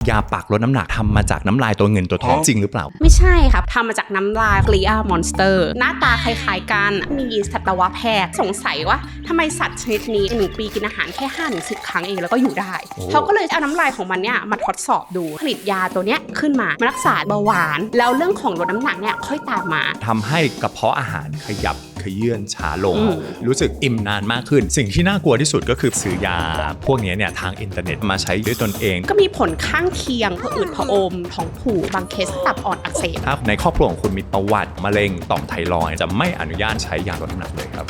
ยาปักลดน้ำหนักทำมาจากน้ำลายตัวเงินตัวทองจริงหรือเปล่าไม่ใช่ครับทำมาจากน้ำลายกลีอามอนสเตอร์หน้าตาคล้ายๆกันมีสัตวแพทย์สงสัยว่าทำไมสัตว์ชนิดนี้1 ปีกินอาหารแค่ 5-10 ครั้งเองแล้วก็อยู่ได้เขาก็เลยเอาน้ำลายของมันเนี่ยมาทดสอบดูผลิตยาตัวเนี้ยขึ้นมารักษาเบาหวานแล้วเรื่องของลดน้ำหนักเนี่ยค่อยตามมาทำให้กระเพาะอาหารขยับขยื่นช้าลงรู้สึกอิ่มนานมากขึ้นสิ่งที่น่ากลัวที่สุดก็คือซื้อยาพวกนี้เนี่ยทางอินเทอร์เน็ตมาใช้ด้วยตนเองก็มีผลข้างเคียงผะอืดผะอมท้องผูกบางเคสตับอ่อนอักเสบถ้าในครอบครัวของคุณมีประวัติมะเร็งต่อมไทรอยด์จะไม่อนุญาตใช้ยาลดน้ำหนักเลยครับ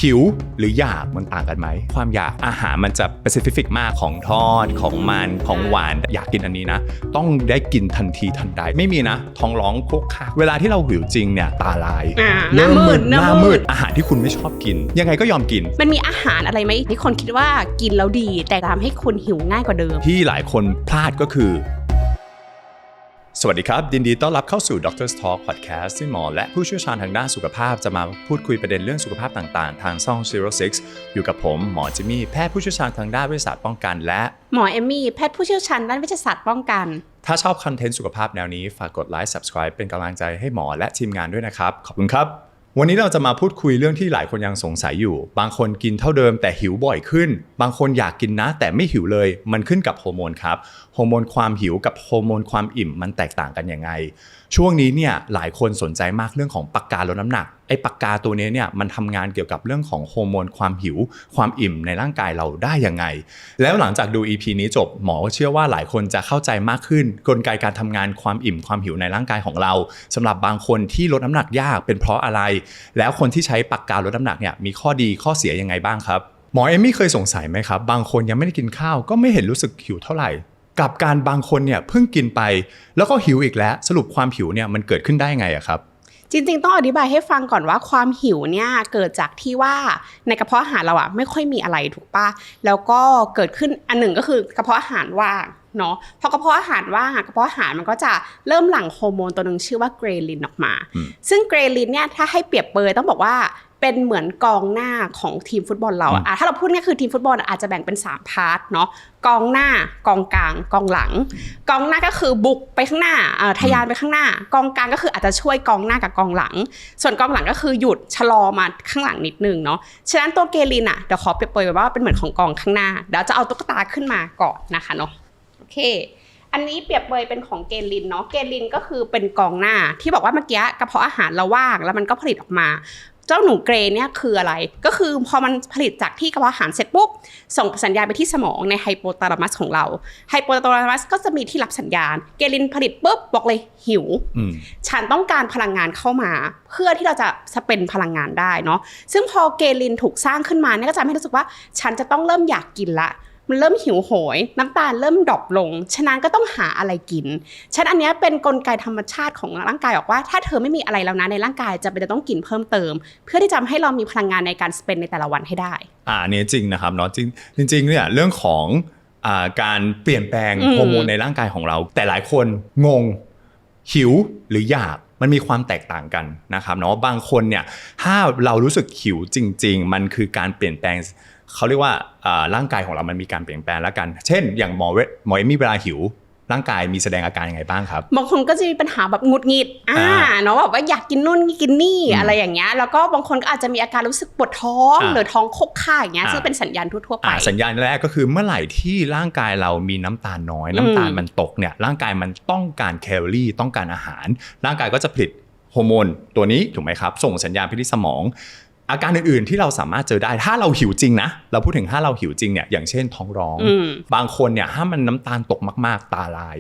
หิวหรืออยากมันต่างกันไหมความอยากอาหารมันจะ specific มากของทอดของมันของหวานอยากกินอันนี้นะต้องได้กินทันทีทันใดไม่มีนะท้องร้องโคกคากเวลาที่เราหิวจริงเนี่ยตาลายหน้ามืดอาหารที่คุณไม่ชอบกินยังไงก็ยอมกินมันมีอาหารอะไรไหมที่คนคิดว่ากินแล้วดีแต่ทำให้คุณหิวง่ายกว่าเดิมที่หลายคนพลาดก็คือสวัสดีครับยินดีต้อนรับเข้าสู่ Doctor's Talk Podcast ที่หมอและผู้เชี่ยวชาญทางด้านสุขภาพจะมาพูดคุยประเด็นเรื่องสุขภาพต่างๆทางช่อง 06 อยู่กับผมหมอจิมมี่แพทย์ผู้เชี่ยวชาญทางด้านวิทยาศาสตร์ป้องกันและหมอเอมมี่แพทย์ผู้เชี่ยวชาญด้านวิทยาศาสตร์ป้องกันถ้าชอบคอนเทนต์สุขภาพแนวนี้ฝากกดไลค์ Subscribe เป็นกำลังใจให้หมอและทีมงานด้วยนะครับขอบคุณครับวันนี้เราจะมาพูดคุยเรื่องที่หลายคนยังสงสัยอยู่บางคนกินเท่าเดิมแต่หิวบ่อยขึ้นบางคนอยากกินนะแต่ไม่หิวเลยมันขึ้นกับฮอร์โมนครับฮอร์โมนความหิวกับฮอร์โมนความอิ่มมันแตกต่างกันยังไงช่วงนี้เนี่ยหลายคนสนใจมากเรื่องของปากกาลดน้ำหนักไอ้ปากกาตัวนี้เนี่ยมันทำงานเกี่ยวกับเรื่องของฮอร์โมนความหิวความอิ่มในร่างกายเราได้ยังไงแล้วหลังจากดู EP นี้จบหมอเชื่อว่าหลายคนจะเข้าใจมากขึ้นกลไกการทำงานความอิ่มความหิวในร่างกายของเราสำหรับบางคนที่ลดน้ำหนักยากเป็นเพราะอะไรแล้วคนที่ใช้ปากกาลดน้ำหนักเนี่ยมีข้อดีข้อเสียยังไงบ้างครับหมอเอมมี่เคยสงสัยไหมครับบางคนยังไม่ได้กินข้าวก็ไม่เห็นรู้สึกหิวเท่าไหร่กับการบางคนเนี่ยเพิ่งกินไปแล้วก็หิวอีกแล้วสรุปความหิวเนี่ยมันเกิดขึ้นได้ไงอะครับจริงๆต้องอธิบายให้ฟังก่อนว่าความหิวเนี่ยเกิดจากที่ว่าในกระเพาะอาหารเราอะไม่ค่อยมีอะไรถูกป่ะแล้วก็เกิดขึ้นอันหนึ่งก็คือกระเพาะอาหารว่างเนาะพอกระเพาะอาหารว่างกระเพาะอาหารมันก็จะเริ่มหลั่งฮอร์โมนตัวนึงชื่อว่าเกรลินออกมาซึ่งเกรลินเนี่ยถ้าให้เปรียบเปรยต้องบอกว่าเป็นเหมือนกองหน้าของทีมฟุตบอลเราถ้าเราพูดง่ายคือทีมฟุตบอลอาจจะแบ่งเป็น3พาร์ทเนาะกองหน้ากองกลางกองหลังกองหน้าก็คือบุกไปข้างหน้าทะยานไปข้างหน้ากองกลางก็คืออาจจะช่วยกองหน้ากับกองหลังส่วนกองหลังก็คือหยุดชะลอมาข้างหลังนิดนึงเนาะฉะนั้นตัวเกลินเดี๋ยวขอเปรียบเปรยว่าเป็นเหมือนของกองข้างหน้าเดี๋ยวจะเอาตุ๊กตาขึ้นมาก่อนนะคะเนาะโอเคอันนี้เปรียบเปรยเป็นของเกลินเนาะเกลินก็คือเป็นกองหน้าที่บอกว่าเมื่อกี้กระเพาะอาหารเราว่างแล้วมันก็ผลิตออกมาเจ้าหนูเกรเนี่ยคืออะไรก็คือพอมันผลิตจากที่กระเพาะอาหารเสร็จปุ๊บส่งสัญญาณไปที่สมองในไฮโปทาลามัสของเราไฮโปทาลามัสก็จะมีที่รับสัญญาณเกลินผลิตปุ๊บบอกเลยหิวฉันต้องการพลังงานเข้ามาเพื่อที่เราจะเป็นพลังงานได้เนาะซึ่งพอเกลินถูกสร้างขึ้นมาเนี่ยก็จะให้รู้สึกว่าฉันจะต้องเริ่มอยากกินละมันเริ่มหิวโหยน้ำตาลเริ่มดรอปลงฉะนั้นก็ต้องหาอะไรกินฉะนั้นอันนี้เป็นกลไกธรรมชาติของร่างกายบอกว่าถ้าเธอไม่มีอะไรแล้วนะในร่างกายจะเป็นต้องกินเพิ่มเติมเพื่อที่จะให้เรามีพลังงานในการสเปนในแต่ละวันให้ได้นี่จริงนะครับเนาะจริงเนี่ยเรื่องของการเปลี่ยนแปลงฮอร์โมนในร่างกายของเราแต่หลายคนงงหิวหรืออยากมันมีความแตกต่างกันนะครับเนาะบางคนเนี่ยถ้าเรารู้สึกหิวจริงๆมันคือการเปลี่ยนแปลงเขาเรียกว่าร่างกายของเรามันมีการเปลี่ยนแปลงแล้วกันเช่นอย่างหมอเอมมี่เวลาหิวร่างกายมีแสดงอาการยังไงบ้างครับบางคนก็จะมีปัญหาแบบหงุดหงิดเนาะแบบว่าอยากกินนู่นกินนี่อะไรอย่างเงี้ยแล้วก็บางคนก็อาจจะมีอาการรู้สึกปวดท้องหรือท้องคกค่าอย่างเงี้ยซึ่งเป็นสัญญาณทั่วๆไปสัญญาณแรกก็คือเมื่อไหร่ที่ร่างกายเรามีน้ำตาลน้อยน้ำตาลมันตกเนี่ยร่างกายมันต้องการแคลอรี่ต้องการอาหารร่างกายก็จะผลิตฮอร์โมนตัวนี้ถูกไหมครับส่งสัญญาณไปที่สมองอาการอื่นๆที่เราสามารถเจอได้ถ้าเราหิวจริงนะเราพูดถึงถ้าเราหิวจริงเนี่ยอย่างเช่นท้องร้องบางคนเนี่ยถ้ามันน้ำตาลตกมากๆตาลาย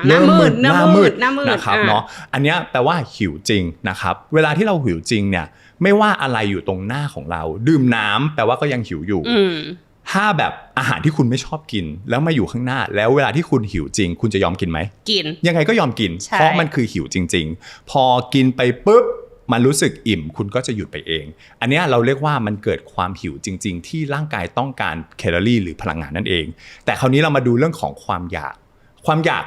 หน้ามืดนะครับเนาะอันเนี้ยแปลว่าหิวจริงนะครับเวลาที่เราหิวจริงเนี่ยไม่ว่าอะไรอยู่ตรงหน้าของเราดื่มน้ำแปลว่าก็ยังหิวอยู่ถ้าแบบอาหารที่คุณไม่ชอบกินแล้วมาอยู่ข้างหน้าแล้วเวลาที่คุณหิวจริงคุณจะยอมกินไหมกินยังไงก็ยอมกินเพราะมันคือหิวจริงๆพอกินไปปุ๊บมันรู้สึกอิ่มคุณก็จะหยุดไปเองอันนี้เราเรียกว่ามันเกิดความหิวจริงๆที่ร่างกายต้องการแคลอรี่หรือพลังงานนั่นเองแต่คราวนี้เรามาดูเรื่องของความอยาก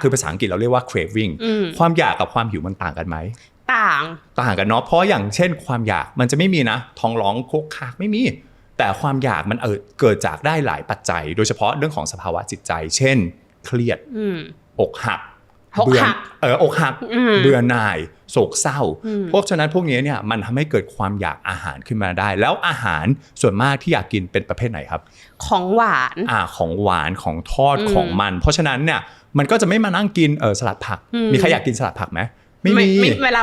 คือภาษาอังกฤษเราเรียกว่า craving ความอยากกับความหิวมันต่างกันไหมต่างกันเนาะเพราะอย่างเช่นความอยากมันจะไม่มีนะท้องร้องโคกคากไม่มีแต่ความอยากมันเกิดจากได้หลายปัจจัยโดยเฉพาะเรื่องของสภาวะจิตใจเช่น เครียดอกหัก อกหัก เบื่อหน่ายโศกเศร้าเพราะฉะนั้นพวกนี้เนี่ยมันทำให้เกิดความอยากอาหารขึ้นมาได้แล้วอาหารส่วนมากที่อยากกินเป็นประเภทไหนครับของหวานของหวานของทอดของมันเพราะฉะนั้นเนี่ยมันก็จะไม่มานั่งกินสลัดผักมีใครอยากกินสลัดผักไหมไม่มีเวลา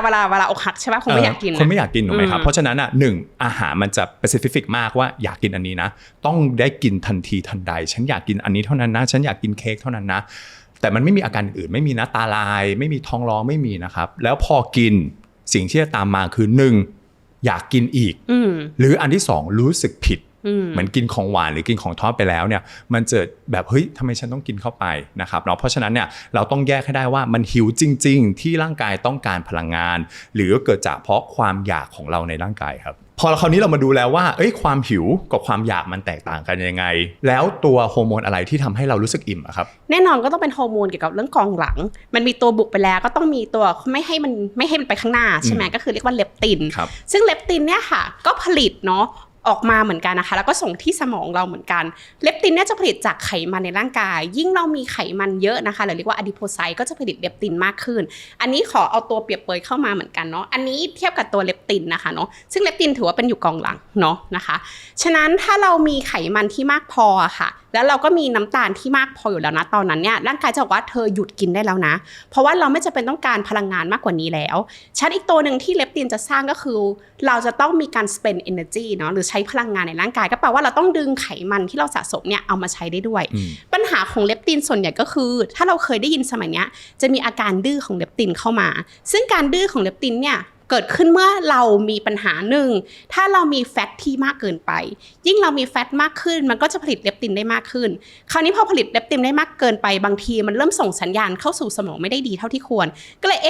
อกหักใช่ป่ะคงไม่อยากกินคนไม่อยากกินถูกไหมครับเพราะฉะนั้นหนึ่งอาหารมันจะ specific มากว่าอยากกินอันนี้นะต้องได้กินทันทีทันใดฉันอยากกินอันนี้เท่านั้นนะฉันอยากกินเค้กเท่านั้นนะแต่มันไม่มีอาการอื่นไม่มีนะตาลายไม่มีท้องร้องไม่มีนะครับแล้วพอกินสิ่งที่จะตามมาคือ1อยากกินอีกหรืออันที่2รู้สึกผิดเหมือนกินของหวานหรือกินของทอดไปแล้วเนี่ยมันเกิดแบบเฮ้ยทำไมฉันต้องกินเข้าไปนะครับเนาะเพราะฉะนั้นเนี่ยเราต้องแยกให้ได้ว่ามันหิวจริงๆที่ร่างกายต้องการพลังงานหรือเกิดจากเพราะความอยากของเราในร่างกายครับพอคราวนี้เรามาดูแล้วว่าความหิวกับความอยากมันแตกต่างกันยังไงแล้วตัวฮอร์โมนอะไรที่ทำให้เรารู้สึกอิ่มอะครับแน่นอนก็ต้องเป็นฮอร์โมนเกี่ยวกับเรื่องกองหลังมันมีตัวบุกไปแล้วก็ต้องมีตัวไม่ให้มันไปข้างหน้าใช่ไหมก็คือเรียกว่าเลปตินซึ่งเลปตินเนี่ยค่ะก็ผลิตเนาะออกมาเหมือนกันนะคะแล้วก็ส่งที่สมองเราเหมือนกันเลปตินเนี่ยจะผลิตจากไขมันในร่างกายยิ่งเรามีไขมันเยอะนะคะหรือเรียกว่าอะดิโพไซต์ก็จะผลิตเลปตินมากขึ้นอันนี้ขอเอาตัวเปรียบเปยเข้ามาเหมือนกันเนาะอันนี้เทียบกับตัวเลปตินนะคะเนาะซึ่งเลปตินถือว่าเป็นอยู่กองหลังเนาะนะคะฉะนั้นถ้าเรามีไขมันที่มากพอค่ะแล้วเราก็มีน้ำตาลที่มากพออยู่แล้วนะตอนนั้นเนี่ยร่างกายจะบอกว่าเธอหยุดกินได้แล้วนะเพราะว่าเราไม่จำเป็นต้องการพลังงานมากกว่านี้แล้วชั้นอีกตัวหนึ่งที่เลปตินจะสร้างก็คือเราจะต้องมีการ spend energy เนาะหรือใช้พลังงานในร่างกายก็แปลว่าเราต้องดึงไขมันที่เราสะสมเนี่ยเอามาใช้ได้ด้วยปัญหาของเลปตินส่วนใหญ่ก็คือถ้าเราเคยได้ยินสมัยเนี้ยจะมีอาการดื้อของเลปตินเข้ามาซึ่งการดื้อของเลปตินเนี่ยเกิดขึ้นเมื่อเรามีปัญหาหนึ่งถ้าเรามีแฟตที่มากเกินไปยิ่งเรามีแฟตมากขึ้นมันก็จะผลิตเลปตินได้มากขึ้นคราวนี้พอผลิตเลปตินได้มากเกินไปบางทีมันเริ่มส่งสัญญาณเข้าสู่สมองไม่ได้ดีเท่าที่ควรก็เลย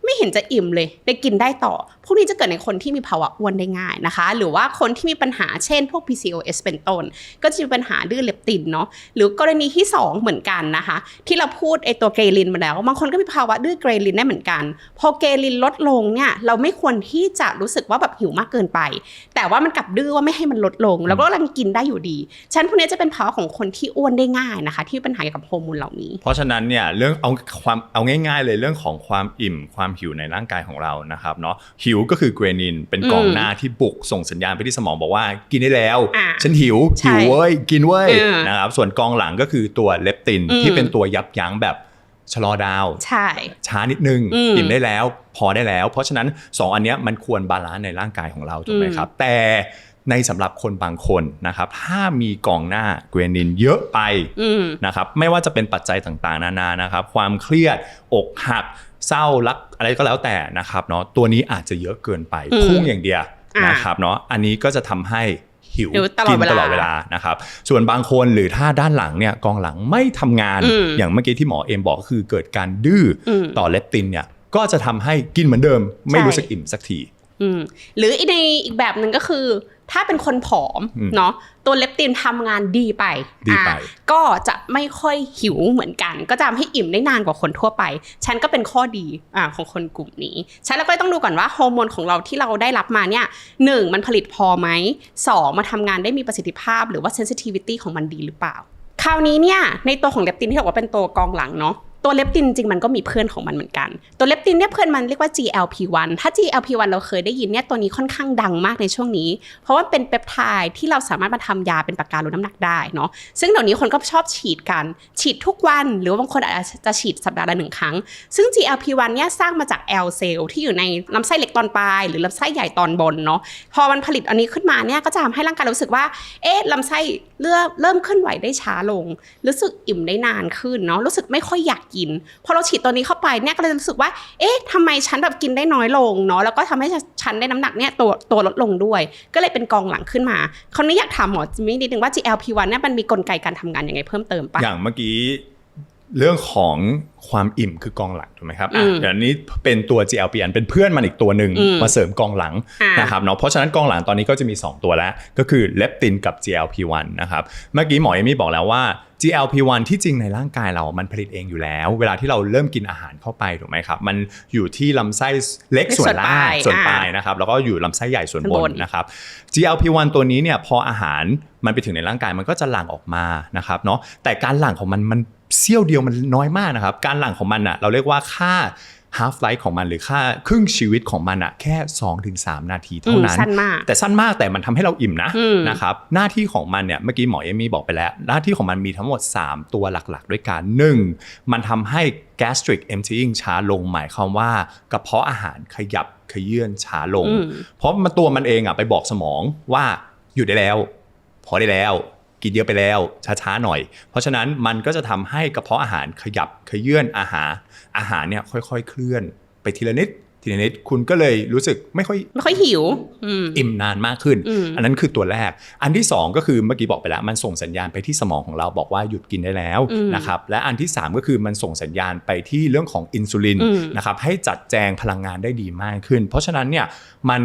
ไม่เห็นจะอิ่มเลยได้กินได้ต่อพวกนี้จะเกิดในคนที่มีภาวะอ้วนได้ง่ายนะคะหรือว่าคนที่มีปัญหาเช่นพวก PCOS เป็นต้นก็จะมีปัญหาดื้อเลปตินเนาะหรือกรณีที่2เหมือนกันนะคะที่เราพูดตัวเกรลินมาแล้วบางคนก็มีภาวะดื้อเกรลินได้เหมือนกันพอเกรลินลดลงเนี่ยเราไม่ควรที่จะรู้สึกว่าแบบหิวมากเกินไปแต่ว่ามันกลับดื้อว่าไม่ให้มันลดลงแล้วก็กำลังกินได้อยู่ดีฉะนั้นพวกนี้จะเป็นภาวะของคนที่อ้วนได้ง่ายนะคะที่ปัญหาเกี่ยวกับฮอร์โมนเหล่านี้เพราะฉะนั้นเนี่ยเรื่องเอาง่ายๆเลยเรื่องของความอิ่มความหิวในร่างกายของเรานะครับเนาะหิวก็คือเกรนินเป็นกองหน้าที่บุกส่งสัญญาณไปที่สมองบอกว่ากินได้แล้วฉันหิวเว้ยกินเว้ยนะครับส่วนกองหลังก็คือตัวเลปตินที่เป็นตัวยับยั้งแบบชะลอดาวช้านิดนึงอิ่มได้แล้วพอได้แล้วเพราะฉะนั้น2อันเนี้ยมันควรบาลานซ์ในร่างกายของเราถูกไหมครับแต่ในสำหรับคนบางคนนะครับถ้ามีกองหน้าเกรนินเยอะไปนะครับไม่ว่าจะเป็นปัจจัยต่างๆนานานะครับความเครียดอกหักเศร้ารักอะไรก็แล้วแต่นะครับเนาะตัวนี้อาจจะเยอะเกินไปพุ่งอย่างเดียวนะครับเนาะอันนี้ก็จะทำให้หิวกินตลอดเวลานะครับส่วนบางคนหรือถ้าด้านหลังเนี่ยกองหลังไม่ทำงานอย่างเมื่อกี้ที่หมอเอมบอกก็คือเกิดการดื้อต่อเลปตินเนี่ยก็จะทำให้กินเหมือนเดิมไม่รู้สึกอิ่มสักทีหรือในอีกแบบหนึ่งก็คือถ้าเป็นคนผอมเนาะตัวเลปตินทำงานดีไปก็จะไม่ค่อยหิวเหมือนกันก็จะทำให้อิ่มได้นานกว่าคนทั่วไปฉันก็เป็นข้อดีของคนกลุ่มนี้ฉันแล้วก็ต้องดูก่อนว่าฮอร์โมนของเราที่เราได้รับมาเนี่ย1มันผลิตพอไหม2มาทำงานได้มีประสิทธิภาพหรือว่า sensitivity ของมันดีหรือเปล่าคราวนี้เนี่ยในตัวของเลปตินที่บอกว่าเป็นตัวกองหลังเนาะตัวเลปตินจริงมันก็มีเพื่อนของมันเหมือนกันตัวเลปตินเนี่ยเพื่อนมันเรียกว่า GLP-1 ถ้า GLP-1 เราเคยได้ยินเนี่ยตัวนี้ค่อนข้างดังมากในช่วงนี้เพราะว่าเป็นเปปไทด์ที่เราสามารถมาทำยาเป็นปากกาลดน้ำหนักได้เนาะซึ่งเดี๋ยวนี้คนก็ชอบฉีดกันฉีดทุกวันหรือว่าบางคนอาจจะฉีดสัปดาห์ละ1ครั้งซึ่ง GLP-1 เนี่ยสร้างมาจาก L เซลล์ที่อยู่ในลำไส้เล็กตอนปลายหรือลำไส้ใหญ่ตอนบนเนาะพอมันผลิตอันนี้ขึ้นมาเนี่ยก็จะทำให้ร่างกายรู้สึกว่าลำไส้เริ่มเคลื่อนไหวได้ช้าลงรู้สึกอิ่มได้นานขึ้นเนาะรู้สึกไม่ค่อยอยากกินพอเราฉีดตัวนี้เข้าไปเนี่ยก็เลยรู้สึกว่าทำไมฉันแบบกินได้น้อยลงเนาะแล้วก็ทำให้ฉันได้น้ำหนักเนี่ยตัวลดลงด้วยก็เลยเป็นกองหลังขึ้นมาคราวนี้อยากถามหมอจิมมี่นิดนึงว่า GLP-1 เนี่ยมันมีกลไกการทำงานยังไงเพิ่มเติมปะอย่างเมื่อกี้เรื่องของความอิ่มคือกองหลังถูกไหมครับเดี๋ยวนี้เป็นตัว GLP-1 เป็นเพื่อนมันอีกตัวหนึ่งมาเสริมกองหลังนะครับเนาะเพราะฉะนั้นกองหลังตอนนี้ก็จะมี2ตัวแล้วก็คือเลปตินกับ GLP-1 นะครับเมื่อกี้หมอเอมี่บอกแล้วว่า GLP-1 ที่จริงในร่างกายเรามันผลิตเองอยู่แล้วเวลาที่เราเริ่มกินอาหารเข้าไปถูกไหมครับมันอยู่ที่ลำไส้เล็กส่วนล่างส่วนปลายนะครับแล้วก็อยู่ลำไส้ใหญ่ส่วนบนนะครับ GLP-1 ตัวนี้เนี่ยพออาหารมันไปถึงในร่างกายมันก็จะหลั่งออกมานะครับเนาะแต่การหลั่งของมัน เสี้ยวเดียวมันน้อยมากนะครับการหลั่งของมันเราเรียกว่าค่าhalf life ของมันหรือค่าครึ่งชีวิตของมันแค่ 2-3 นาทีเท่านั้นสั้นมากแต่สั้นมากแต่มันทำให้เราอิ่มนะครับหน้าที่ของมันเนี่ยเมื่อกี้หมอเอมี่บอกไปแล้วหน้าที่ของมันมีทั้งหมด3ตัวหลักๆด้วยกัน1มันทำให้ gastric emptying ช้าลงหมายความว่ากระเพาะอาหารขยับขยื่นช้าลงเพราะตัวมันเองไปบอกสมองว่าหยุดได้แล้วพอได้แล้วกินเยอะไปแล้วช้าๆหน่อยเพราะฉะนั้นมันก็จะทำให้กระเพาะอาหารขยับขยื่นอาหารเนี่ยค่อยๆเคลื่อนไปทีละนิดคุณก็เลยรู้สึกไม่ค่อยหิวอิ่มนานมากขึ้นอันนั้นคือตัวแรกอันที่2ก็คือเมื่อกี้บอกไปแล้วมันส่งสัญญาณไปที่สมองของเราบอกว่าหยุดกินได้แล้วนะครับและอันที่3ก็คือมันส่งสัญญาณไปที่เรื่องของอินซูลินนะครับให้จัดแจงพลังงานได้ดีมากขึ้นเพราะฉะนั้นเนี่ยมัน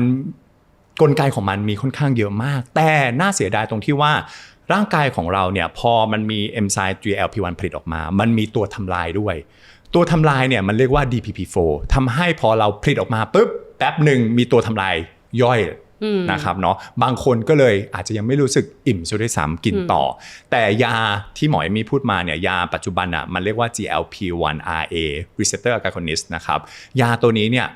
กลไกของมันมีค่อนข้างเยอะมากแต่น่าเสียดายตรงที่ว่าร่างกายของเราเนี่ยพอมันมีเอนไซม์ GLP-1 ผลิตออกมามันมีตัวทำลายด้วยตัวทำลายเนี่ยมันเรียกว่า DPP-4 ทำให้พอเราผลิตออกมาปุ๊บแป๊บหนึ่งมีตัวทำลายย่อยนะครับเนาะบางคนก็เลยอาจจะยังไม่รู้สึกอิ่มซะด้วยซ้ำกินต่อแต่ยาที่หมอมีพูดมาเนี่ยยาปัจจุบันมันเรียกว่า GLP-1RA receptor agonist นะครับยาตัวนี้เนี่ย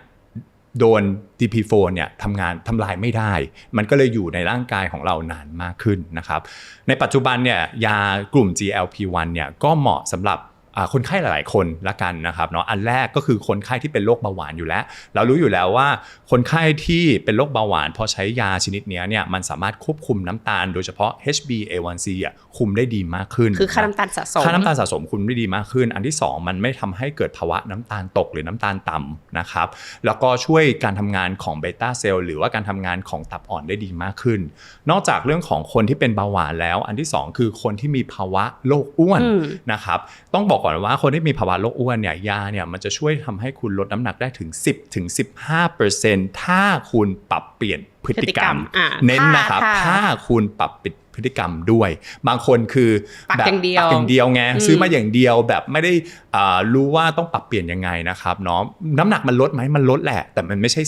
โดน DPP-4 เนี่ยทำลายไม่ได้มันก็เลยอยู่ในร่างกายของเรานานมากขึ้นนะครับในปัจจุบันเนี่ยยากลุ่ม GLP-1 เนี่ยก็เหมาะสำหรับคนไข้หลายๆคนละกันนะครับเนาะอันแรกก็คือคนไข้ที่เป็นโรคเบาหวานอยู่แล้วเรารู้อยู่แล้วว่าคนไข้ที่เป็นโรคเบาหวานพอใช้ยาชนิดนี้เนี่ยมันสามารถควบคุมน้ำตาลโดยเฉพาะ HbA1c คุมได้ดีมากขึ้นคือค่าน้ำตาลสะสมคุมได้ดีมากขึ้นอันที่2มันไม่ทำให้เกิดภาวะน้ำตาลตกหรือน้ำตาลต่ำนะครับแล้วก็ช่วยการทำงานของเบต้าเซลล์หรือว่าการทำงานของตับอ่อนได้ดีมากขึ้นนอกจากเรื่องของคนที่เป็นเบาหวานแล้วอันที่2คือคนที่มีภาวะโรคอ้วนนะครับต้องบอกก่อนว่าคนที่มีภาวะโรคอ้วนเนี่ยยาเนี่ยมันจะช่วยทำให้คุณลดน้ำหนักได้ถึง 10-15% ถ้าคุณปรับเปลี่ยนพฤติกรรมเน้นนะครับถ้าคุณปรับพฤติกรรมด้วยบางคนคือแบบปักอย่างเดียวไงซื้อมาอย่างเดียวแบบไม่ได้รู้ว่าต้องปรับเปลี่ยนยังไงนะครับเนาะน้ำหนักมันลดไหมมันลดแหละแต่มันไม่ใช่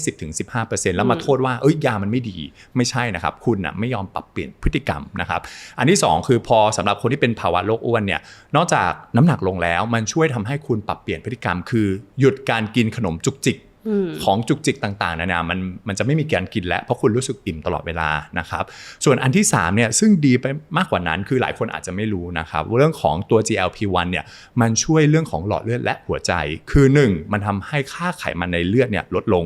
10-15% แล้วมาโทษว่ายามันไม่ดีไม่ใช่นะครับคุณไม่ยอมปรับเปลี่ยนพฤติกรรมนะครับอันที่2คือพอสำหรับคนที่เป็นภาวะโรคอ้วนเนี่ยนอกจากน้ำหนักลงแล้วมันช่วยทำให้คุณปรับเปลี่ยนพฤติกรรมคือหยุดการกินขนมจุกจิกของจุกจิกต่างๆนามันจะไม่มีการกินแล้วเพราะคุณรู้สึกอิ่มตลอดเวลานะครับส่วนอันที่3เนี่ยซึ่งดีไปมากกว่านั้นคือหลายคนอาจจะไม่รู้นะครับเรื่องของตัว GLP-1 เนี่ยมันช่วยเรื่องของหลอดเลือดและหัวใจคือ1มันทำให้ค่าไขมันในเลือดเนี่ยลดลง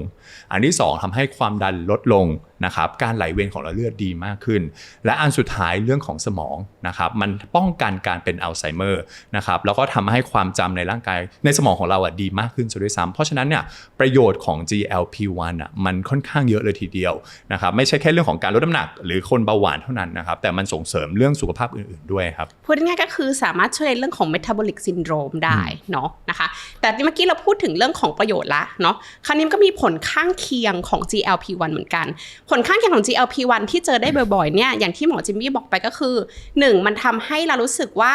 อันที่2ทำให้ความดันลดลงนะครับการไหลเวียนของหลอดเลือดดีมากขึ้นและอันสุดท้ายเรื่องของสมองนะครับมันป้องกันการเป็นอัลไซเมอร์นะครับแล้วก็ทำให้ความจำในร่างกายในสมองของเราดีมากขึ้นซะด้วยซ้ำเพราะฉะนั้นเนี่ยประโยชน์ของ GLP-1 มันค่อนข้างเยอะเลยทีเดียวนะครับไม่ใช่แค่เรื่องของการลดน้ำหนักหรือคนเบาหวานเท่านั้นนะครับแต่มันส่งเสริมเรื่องสุขภาพอื่นๆด้วยครับพูดง่ายๆก็คือสามารถช่วยในเรื่องของ metabolic syndrome ได้เนาะนะคะแต่เมื่อกี้เราพูดถึงเรื่องของประโยชน์ละเนาะคราวนี้ก็มีผลข้างเคียงของ GLP-1 เหมือนกันผลข้างเคียงของ GLP-1 ที่เจอได้บ่อยๆเนี่ยอย่างที่หมอจิมมี่บอกไปก็คือ1มันทำให้เรารู้สึกว่า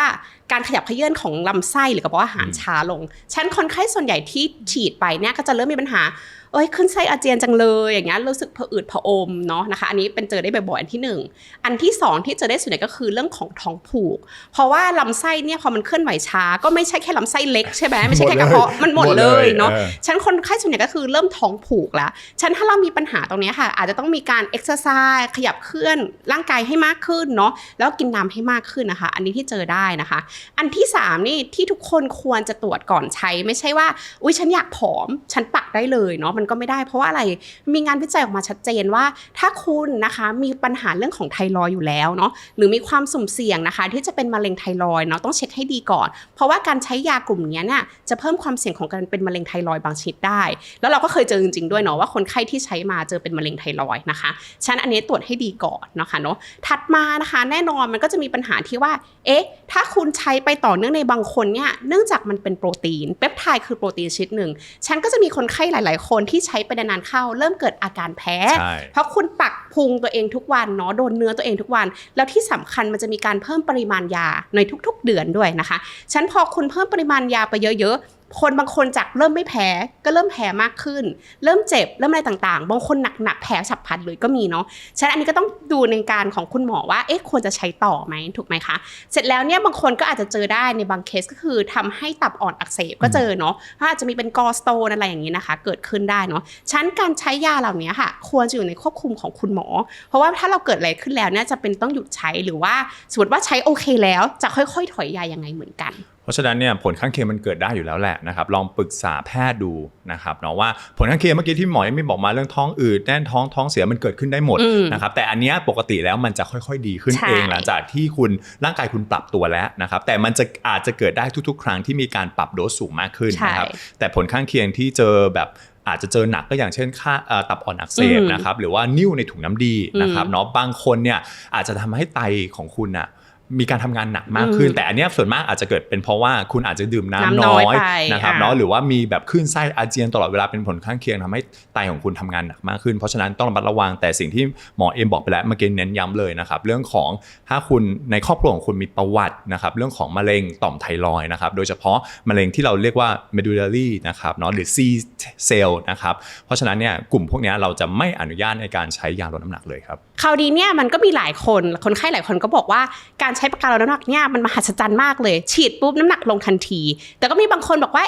การขยับเขยื้อนของลำไส้หรือกระเพาะอาหารช้าลงฉันคนไข้ส่วนใหญ่ที่ฉีดไปเนี่ยก็จะเริ่มมีปัญหาขึ้นไส้อาเจียนจังเลยอย่างเงี้ยรู้สึกผะอืดผะอมเนาะนะคะอันนี้เป็นเจอได้บ่อยๆอันที่1อันที่2ที่เจอได้ส่วนใหญ่ก็คือเรื่องของท้องผูกเพราะว่าลำไส้เนี่ยพอมันเคลื่อนไหวช้าก็ไม่ใช่แค่ลำไส้เล็กใช่ไหมไม่ใช่แค่กระเพาะมันหมดเลยเนาะฉันคนไข้ส่วนใหญ่ก็คือเริ่มท้องผูกแล้วฉันถ้าเรามีปัญหาตรงนี้ค่ะอาจจะต้องมีการเอ็กซ์ไซส์ขยับเคลื่อนร่างกายให้มากขึ้นเนาะแล้วกินน้ำให้มากขึ้นนะคะอันนี้ที่เจอได้นะคะอันที่3นี่ที่ทุกคนควรจะตรวจก่อนใช้ไม่ใช่ว่าอุ๊ยฉันอยากผอมฉันปักได้เลยเนาะมันก็ไม่ได้เพราะว่าอะไรมีงานวิจัยออกมาชัดเจนว่าถ้าคุณนะคะมีปัญหาเรื่องของไทรอยด์อยู่แล้วเนาะหรือมีความสุ่มเสี่ยงนะคะที่จะเป็นมะเร็งไทรอยด์เนาะต้องเช็คให้ดีก่อนเพราะว่าการใช้ยากลุ่มนี้เนี่ยจะเพิ่มความเสี่ยงของการเป็นมะเร็งไทรอยด์บางชนิดได้แล้วเราก็เคยเจอจริงๆด้วยเนาะว่าคนไข้ที่ใช้มาเจอเป็นมะเร็งไทรอยด์นะคะฉะนั้นอันนี้ตรวจให้ดีก่อนนะคะเนาะถัดมานะคะแน่นอนมันก็จะมีปัญหาที่ว่าถ้าคุณใช้ไปต่อเนื่องในบางคนเนี่ยเนื่องจากมันเป็นโปรตีนเปปไทด์คือโปรตีนชนิดหนึ่งฉันก็จะมีคนไข้หลายๆคนที่ใช้ไปนานๆเข้าเริ่มเกิดอาการแพ้เพราะคุณปักพุงตัวเองทุกวันเนาะโดนเนื้อตัวเองทุกวันแล้วที่สำคัญมันจะมีการเพิ่มปริมาณยาในทุกๆเดือนด้วยนะคะฉะนั้นพอคุณเพิ่มปริมาณยาไปเยอะๆ คนบางคนจากเริ่มไม่แพ้ก็เริ่มแพ้มากขึ้นเริ่มเจ็บเริ่มอะไรต่างๆบางคนหนักๆแพ้ฉับพลันเลยก็มีเนาะฉะนั้นอันนี้ก็ต้องดูในการของคุณหมอว่าควรจะใช้ต่อไหมถูกไหมคะเสร็จแล้วเนี่ยบางคนก็อาจจะเจอได้ในบางเคสก็คือทำให้ตับอ่อนอักเสบก็เจอเนาะอาจจะมีเป็นกอสโตนอะไรอย่างนี้นะคะเกิดขึ้นได้เนาะฉะนั้นการใช้ยาเหล่านี้ค่ะควรจะอยู่ในควบคุมของคุณหมอเพราะว่าถ้าเราเกิดอะไรขึ้นแล้วเนี่ยจะเป็นต้องหยุดใช้หรือว่าสมมติว่าใช้โอเคแล้วจะค่อยๆถอยยายังไงเหมือนกันเพราะฉะนั้นเนี่ยผลข้างเคียงมันเกิดได้อยู่แล้วแหละนะครับลองปรึกษาแพทย์ดูนะครับเนาะว่าผลข้างเคียงเมื่อกี้ที่หมอยังไม่บอกมาเรื่องท้องอืดแน่นท้องเสียมันเกิดขึ้นได้หมดนะครับแต่อันเนี้ยปกติแล้วมันจะค่อยๆดีขึ้นเองหลังจากที่คุณร่างกายคุณปรับตัวแล้วนะครับแต่มันจะอาจจะเกิดได้ทุกๆครั้งที่มีการปรับโดสสูงมากขึ้นนะครับแต่ผลข้างเคียงที่เจอแบบอาจจะเจอหนักก็อย่างเช่นค่าตับอ่อนอักเสบนะครับหรือว่านิ่วในถุงน้ำดีนะครับเนาะบางคนเนี่ยอาจจะทำให้ไตของคุณอ่ะมีการทำงานหนักมากขึ้นแต่อันนี้ส่วนมากอาจจะเกิดเป็นเพราะว่าคุณอาจจะดื่มน้ำน้อยนะครับเนาะหรือว่ามีแบบคลื่นไส้อาเจียนตลอดเวลาเป็นผลข้างเคียงทำให้ไตของคุณทำงานหนักมากขึ้นเพราะฉะนั้นต้องระมัดระวังแต่สิ่งที่หมอเอ็มบอกไปแล้วเมื่อกี้เน้นย้ำเลยนะครับเรื่องของถ้าคุณในครอบครัวของคุณมีประวัตินะครับเรื่องของมะเร็งต่อมไทรอยด์นะครับโดยเฉพาะมะเร็งที่เราเรียกว่า medullary นะครับเนาะหรือ C cell นะครับเพราะฉะนั้นเนี่ยกลุ่มพวกนี้เราจะไม่อนุญาตในการใช้ยาลดน้ำหนักเลยครับคราวนี้เนี่ยมันก็มีหลายคนไข้หลายคนก็บอกว่าการใช้ปากกาลดน้ำหนักเนี่ยมันมหัศจรรย์มากเลยฉีดปุ๊บน้ำหนักลงทันทีแต่ก็มีบางคนบอกว่า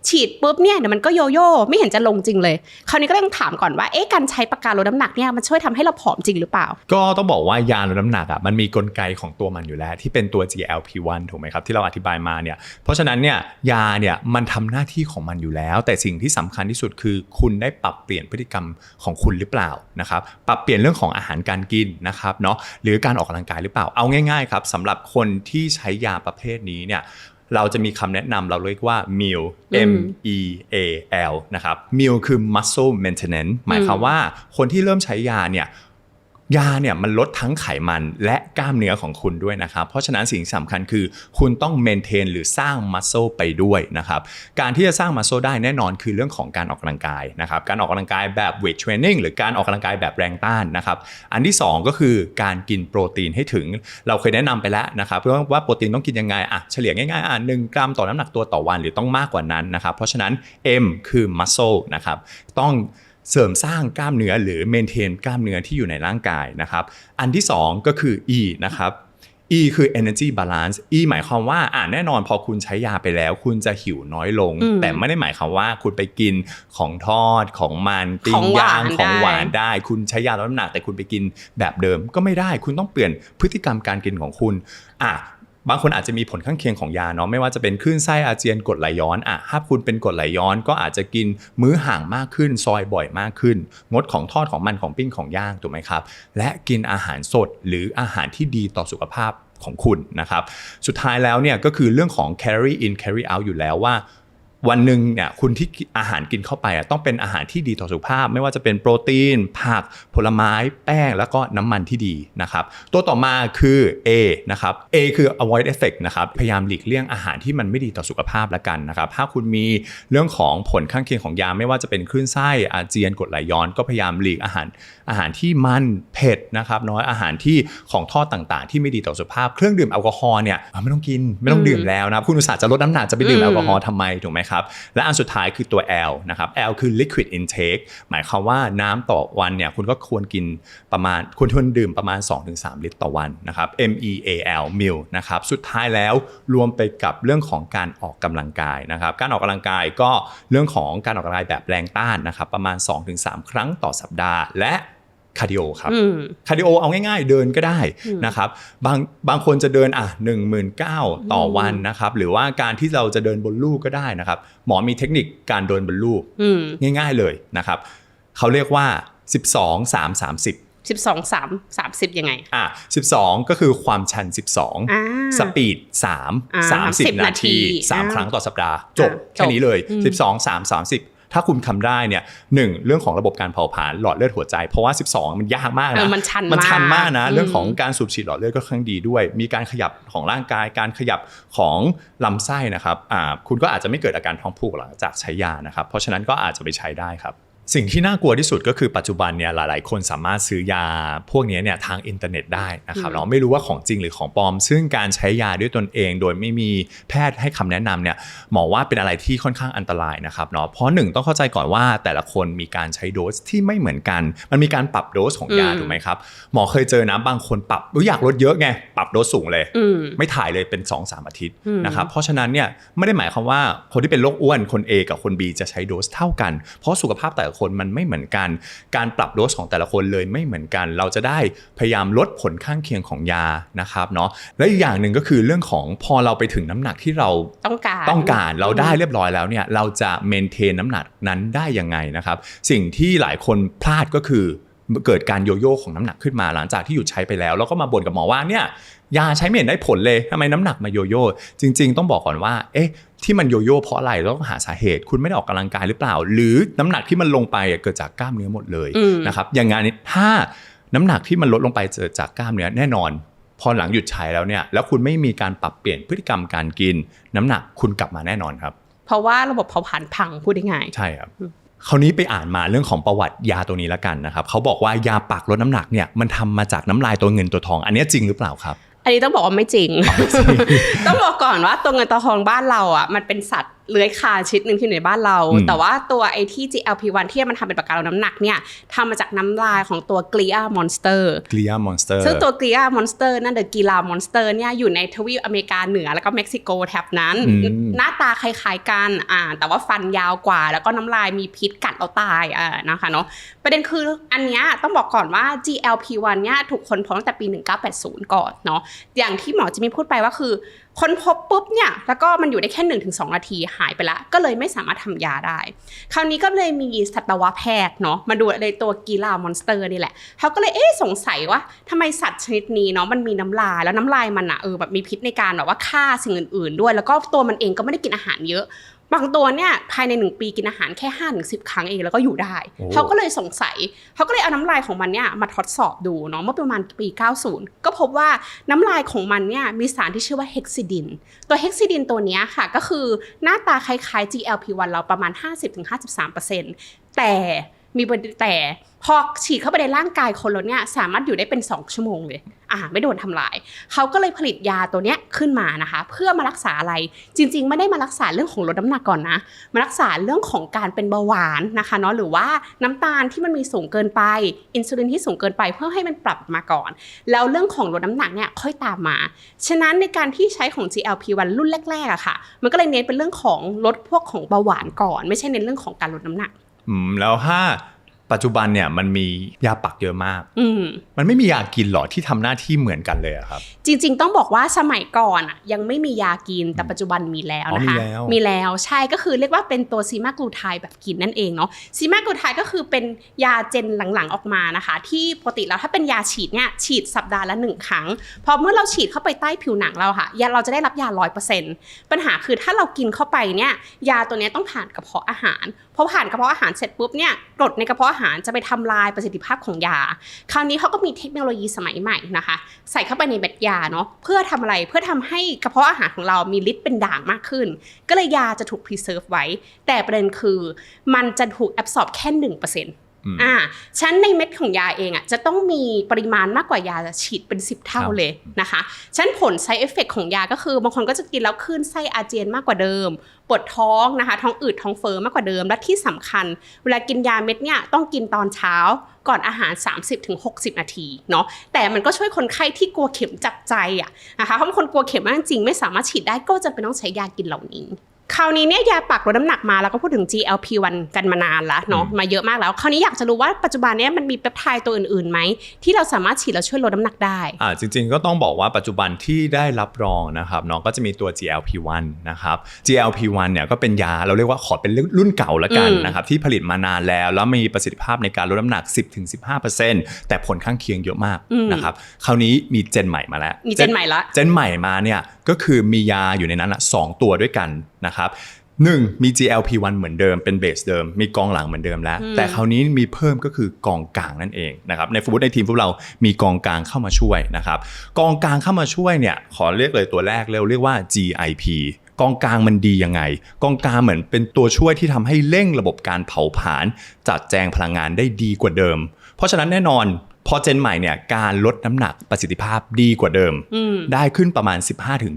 ฉีดปุ๊บเนี่ยเดี๋ยวมันก็โยโย่ไม่เห็นจะลงจริงเลยคราวนี้ก็ต้องถามก่อนว่าการใช้ปากกาลดน้ำหนักเนี่ยมันช่วยทำให้เราผอมจริงหรือเปล่าก็ต้องบอกว่ายาลดน้ำหนักอ่ะมันมีกลไกของตัวมันอยู่แล้วที่เป็นตัว GLP-1 ถูกไหมครับที่เราอธิบายมาเนี่ยเพราะฉะนั้นเนี่ยยาเนี่ยมันทำหน้าที่ของมันอยู่แล้วแต่สิ่งที่สำคัญที่สุดคือคุณได้ปรับเปลี่ยนพฤติกรรมของคุณหรือเปล่านะครับปรับเปลี่ยนเรื่องของอาหารการกินนะครับเนาะหรือการออกกำลังกายหรือเปล่าเอาง่ายๆครับสำหรับคนที่ใช้ยาประเภทนี้เนี่ยเราจะมีคำแนะนำเราเรียกว่า meal MEAL นะครับ meal คือ muscle maintenance หมายความว่าคนที่เริ่มใช้ยาเนี่ยมันลดทั้งไขมันและกล้ามเนื้อของคุณด้วยนะครับเพราะฉะนั้นสิ่งสำคัญคือคุณต้องเมนเทนหรือสร้างมัสเซลไปด้วยนะครับการที่จะสร้างมัสเซลได้แน่นอนคือเรื่องของการออกกำลังกายนะครับการออกกำลังกายแบบเวทเทรนนิ่งหรือการออกกำลังกายแบบแรงต้านนะครับอันที่2ก็คือการกินโปรตีนให้ถึงเราเคยแนะนำไปแล้วนะครับเพราะว่าโปรตีนต้องกินยังไงเฉลี่ยง่ายๆ1 กรัมต่อน้ำหนักตัวต่อวันหรือต้องมากกว่านั้นนะครับเพราะฉะนั้น M คือมัสเซลนะครับต้องเสริมสร้างกล้ามเนื้อหรือเมนเทนกล้ามเนื้อที่อยู่ในร่างกายนะครับอันที่2ก็คือ E นะครับ E คือ energy balance E หมายความว่าแน่นอนพอคุณใช้ยาไปแล้วคุณจะหิวน้อยลงแต่ไม่ได้หมายความว่าคุณไปกินของทอดของมันปิ้งย่างของหวานได้คุณใช้ยาลดน้ำหนักแต่คุณไปกินแบบเดิมก็ไม่ได้คุณต้องเปลี่ยนพฤติกรรมการกินของคุณบางคนอาจจะมีผลข้างเคียงของยาเนาะไม่ว่าจะเป็นคลื่นไส้อาเจียนกรดไหลย้อนถ้าคุณเป็นกรดไหลย้อนก็อาจจะกินมื้อห่างมากขึ้นซอยบ่อยมากขึ้นงดของทอดของมันของปิ้งของย่างถูกไหมครับและกินอาหารสดหรืออาหารที่ดีต่อสุขภาพของคุณนะครับสุดท้ายแล้วเนี่ยก็คือเรื่องของ carry in carry out อยู่แล้วว่าวันหนึ่งเนี่ยคุณที่อาหารกินเข้าไปต้องเป็นอาหารที่ดีต่อสุขภาพไม่ว่าจะเป็นโปรตีนผักผลไม้แป้งแล้วก็น้ำมันที่ดีนะครับตัวต่อมาคือ A นะครับ A คือ avoid effect นะครับพยายามหลีกเลี่ยงอาหารที่มันไม่ดีต่อสุขภาพละกันนะครับถ้าคุณมีเรื่องของผลข้างเคียงของยาไม่ว่าจะเป็นคลื่นไส้อาเจียนกรดไหลย้อนก็พยายามหลีกอาหารที่มันเผ็ดนะครับน้อยอาหารที่ของทอดต่างๆที่ไม่ดีต่อสุขภาพเครื่องดื่มแอลกอฮอล์เนี่ยไม่ต้องกินไม่ต้องดื่มแล้วนะคุณอุตส่าห์จะลดน้ำหนักจะไปดื่มแอลกอฮอล์ทำไมถูกไหมครับและอันสุดท้ายคือตัว L นะครับ L คือ liquid intake หมายความว่าน้ำต่อวันเนี่ยคุณก็ควรกินควรดื่มประมาณ 2-3 ลิตรต่อวันนะครับ MEAL meal นะครับสุดท้ายแล้วรวมไปกับเรื่องของการออกกำลังกายนะครับการออกกำลังกายก็เรื่องของการออกกำลังกายแบบแรงต้านนะครับประมาณ 2-3 ครั้งต่อสัปดาห์และคาร์ดิโอครับคาร์ดิโอเอาง่ายๆเดินก็ได้นะครับบางคนจะเดิน19,000ต่อวันนะครับหรือว่าการที่เราจะเดินบนลู่ก็ได้นะครับหมอมีเทคนิคการเดินบนลู่ง่ายๆเลยนะครับเขาเรียกว่า12-3-30 12-3-30ยังไง12ก็คือความชัน12สปีด30นาที3ครั้งต่อสัปดาห์จบแค่นี้เลย12-3-30ถ้าคุณทำได้เนี่ย1เรื่องของระบบการเผาผลาญหลอดเลือดหัวใจเพราะว่า12มันยากมากนะมันชันมากนะเรื่องของการสูบฉีดหลอดเลือดก็ค่อนข้างดีด้วยมีการขยับของร่างกายการขยับของลำไส้นะครับคุณก็อาจจะไม่เกิดอาการท้องผูกหลังจากใช้ยานะครับเพราะฉะนั้นก็อาจจะไปใช้ได้ครับ สิ่งที่น่ากลัวที่สุดก็คือปัจจุบันเนี่ยหลายๆคนสามารถซื้อยาพวกนี้เนี่ยทางอินเทอร์เน็ตได้นะครับเราไม่รู้ว่าของจริงหรือของปลอมซึ่งการใช้ยาด้วยตนเองโดยไม่มีแพทย์ให้คำแนะนำเนี่ยหมอว่าเป็นอะไรที่ค่อนข้างอันตรายนะครับเนาะเพราะหนึ่งต้องเข้าใจก่อนว่าแต่ละคนมีการใช้โดสที่ไม่เหมือนกันมันมีการปรับโดสของยาถูกไหมครับหมอเคยเจอนะบางคนปรับอยากลดเยอะไงปรับโดสสูงเลยไม่ถ่ายเลยเป็น 2-3 อาทิตย์นะครับเพราะฉะนั้นเนี่ยไม่ได้หมายความว่าคนที่เป็นโรคอ้วนคน A กับคน B จะใช้โดสเท่ากันเพราะสุขภาพแต่ละคนมันไม่เหมือนกันการปรับโดสของแต่ละคนเลยไม่เหมือนกันเราจะได้พยายามลดผลข้างเคียงของยานะครับเนาะและอีกอย่างหนึ่งก็คือเรื่องของพอเราไปถึงน้ำหนักที่เราต้องการเราได้เรียบร้อยแล้วเนี่ยเราจะเมนเทนน้ำหนักนั้นได้ยังไงนะครับสิ่งที่หลายคนพลาดก็คือเกิดการโยโย่ของน้ำหนักขึ้นมาหลังจากที่หยุดใช้ไปแล้วก็มาบ่นกับหมอว่าเนี่ยยาใช้ไม่เห็นได้ผลเลยทำไมน้ำหนักมาโยโย่จริงๆต้องบอกก่อนว่าที่มันโยโย่เพราะอะไรเราต้องหาสาเหตุคุณไม่ได้ออกกำลังกายหรือเปล่าหรือน้ำหนักที่มันลงไปเกิดจากกล้ามเนื้อหมดเลยนะครับอย่างงั้นถ้าน้ำหนักที่มันลดลงไปเกิดจากกล้ามเนื้อแน่นอนพอหลังหยุดใช้แล้วเนี่ยแล้วคุณไม่มีการปรับเปลี่ยนพฤติกรรมการกินน้ำหนักคุณกลับมาแน่นอนครับเพราะว่าระบบเผาผลาญพังพูดง่ายใช่ครับคราวนี้ไปอ่านมาเรื่องของประวัติยาตัวนี้ละกันนะครับเขาบอกว่ายาปักลดน้ำหนักเนี่ยมันทำมาจากน้ำลายตัวเงินตัวทองอันนี้จริงหรือเปล่าครับอันนี้ต้องบอกว่าไม่จริง ต้องบอกก่อนว่าตัวเงินตัวทองบ้านเราอ่ะมันเป็นสัตว์เลื้อยคลานชนิดนึงที่อยู่ในบ้านเราแต่ว่าตัวไอที่ GLP-1 ที่มันทำเป็นปากกาลดน้ำหนักเนี่ยทำมาจากน้ำลายของตัว Glia Monster ซึ่งตัว Glia Monster นั่น The Gila Monster เนี่ยอยู่ในทวีปอเมริกาเหนือแล้วก็เม็กซิโกแถบนั้นหน้าตาคล้ายๆกันแต่ว่าฟันยาวกว่าแล้วก็น้ำลายมีพิษกัดเราตายนะคะเนาะประเด็นคืออันเนี้ยต้องบอกก่อนว่า GLP-1 เนี่ยถูกค้นพบตั้งแต่ปี 1980 ก่อนเนาะอย่างที่หมอจิมมี่พูดไปว่าคือค้นพบปุ๊บเนี่ยแล้วก็มันอยู่ได้แค่ 1-2 นาทีหายไปละก็เลยไม่สามารถทำยาได้คราวนี้ก็เลยมีสัตวแพทย์เนาะมาดูในตัวกีฬามอนสเตอร์นี่แหละเขาก็เลยสงสัยว่าทำไมสัตว์ชนิดนี้เนาะมันมีน้ำลายแล้วน้ำลายมันแบบมีพิษในการแบบว่าฆ่าสิ่งอื่นๆด้วยแล้วก็ตัวมันเองก็ไม่ได้กินอาหารเยอะบางตัวเนี่ยภายใน1ปีกินอาหารแค่ 5-10 ครั้งเองแล้วก็อยู่ได้เขาก็เลยสงสัยเขาก็เลยเอาน้ำลายของมันเนี่ยมาทดสอบดูเนาะเมื่อประมาณปี 90 ก็พบว่าน้ำลายของมันเนี่ยมีสารที่ชื่อว่าเฮกซิดินตัวเฮกซิดินตัวนี้ค่ะก็คือหน้าตาคล้ายๆ GLP-1 เราประมาณ 50-53% แต่พอฉีดเข้าไปในร่างกายคนแล้วเนี่ยสามารถอยู่ได้เป็น2 ชั่วโมงเลยไม่โดนทำลายเขาก็เลยผลิตยาตัวเนี้ยขึ้นมานะคะเพื่อมารักษาอะไรจริงๆไม่ได้มารักษาเรื่องของลดน้ำหนักก่อนนะมารักษาเรื่องของการเป็นเบาหวานนะคะเนาะหรือว่าน้ำตาลที่มันมีสูงเกินไปอินซูลินที่สูงเกินไปเพื่อให้มันปรับมาก่อนแล้วเรื่องของลดน้ำหนักเนี่ยค่อยตามมาฉะนั้นในการที่ใช้ของ GLP-1 รุ่นแรกๆอะค่ะมันก็เลยเน้นเป็นเรื่องของลดพวกของเบาหวานก่อนไม่ใช่เน้นเรื่องของการลดน้ำหนักแล้วถ้าปัจจุบันเนี่ยมันมียาปักเยอะมากมันไม่มียากินหรอที่ทำหน้าที่เหมือนกันเลยครับจริงๆต้องบอกว่าสมัยก่อนยังไม่มียากินแต่ปัจจุบันมีแล้วนะคะมีแล้วใช่ก็คือเรียกว่าเป็นตัวซีมากูไทด์แบบกินนั่นเองเนาะซีมากูไทด์ก็คือเป็นยาเจนหลังๆออกมานะคะที่ปกติแล้วถ้าเป็นยาฉีดเนี่ยฉีดสัปดาห์ละ1 ครั้งพอเมื่อเราฉีดเข้าไปใต้ผิวหนังเราค่ะเราจะได้รับยา 100% ปัญหาคือถ้าเรากินเข้าไปเนี่ยยาตัวนี้ต้องผ่านกระเพาะอาหารพอผ่านกระเพาะอาหารเสร็จปุ๊บเนี่ยกรดในกระเพาะอาหารจะไปทำลายประสิทธิภาพของยาคราวนี้เขาก็มีเทคโนโลยีสมัยใหม่นะคะใส่เข้าไปในเม็ดยาเนาะเพื่อทำอะไรเพื่อทำให้กระเพาะอาหารของเรามีฤทธิ์เป็นด่างมากขึ้นก็เลยยาจะถูก preserve ไว้แต่ประเด็นคือมันจะถูก absorb แค่ 1%ฉันในเม็ดของยาเองจะต้องมีปริมาณมากกว่ายาฉีดเป็น10 เท่าเลยนะคะฉันผล side effect ของยาก็คือบางคนก็จะกินแล้วคลื่นไส้อาเจียนมากกว่าเดิมปวดท้องนะคะท้องอืดท้องเฟ้อมากกว่าเดิมและที่สำคัญเวลากินยาเม็ดเนี่ยต้องกินตอนเช้าก่อนอาหาร 30-60 นาทีเนาะแต่มันก็ช่วยคนไข้ที่กลัวเข็มจับใจนะคะเพราะบางคนกลัวเข็มมากจริงไม่สามารถฉีดได้ก็จะเป็นต้องใช้ยากินเหล่านี้คราวนี้เนี่ยยาปักลดน้ำหนักมาแล้วก็พูดถึง GLP-1 กันมานานแล้วเนาะมาเยอะมากแล้วคราวนี้อยากจะรู้ว่าปัจจุบันนี้มันมีเปปไทด์ตัวอื่นๆไหมที่เราสามารถฉีดแล้วช่วยลดน้ำหนักได้จริงๆก็ต้องบอกว่าปัจจุบันที่ได้รับรองนะครับน้องก็จะมีตัว GLP-1 นะครับ GLP-1 เนี่ยก็เป็นยาเราเรียกว่าขอเป็นรุ่นเก่าละกันนะครับที่ผลิตมานานแล้วมีประสิทธิภาพในการลดน้ำหนัก 10-15% แต่ผลข้างเคียงเยอะมากนะครับคราวนี้มีเจนใหม่มาแล้วเจนใหม่มาเนี่ยก็คือมียาอยู่ในนั้น2 ตัวด้วยกันนะครับ1มี GLP-1 เหมือนเดิมเป็นเบสเดิมมีกองหลังเหมือนเดิมแล้วแต่คราวนี้มีเพิ่มก็คือกองกลางนั่นเองนะครับในในทีมพวกเรามีกองกลางเข้ามาช่วยนะครับกองกลางเข้ามาช่วยเนี่ยขอเรียกเลยตัวแรกเรียกว่า GIP กองกลางมันดียังไงกองกลางเหมือนเป็นตัวช่วยที่ทำให้เร่งระบบการเผาผลาญจัดแจงพลังงานได้ดีกว่าเดิมเพราะฉะนั้นแน่นอนพอเจนใหม่เนี่ยการลดน้ำหนักประสิทธิภาพดีกว่าเดิมได้ขึ้นประมาณ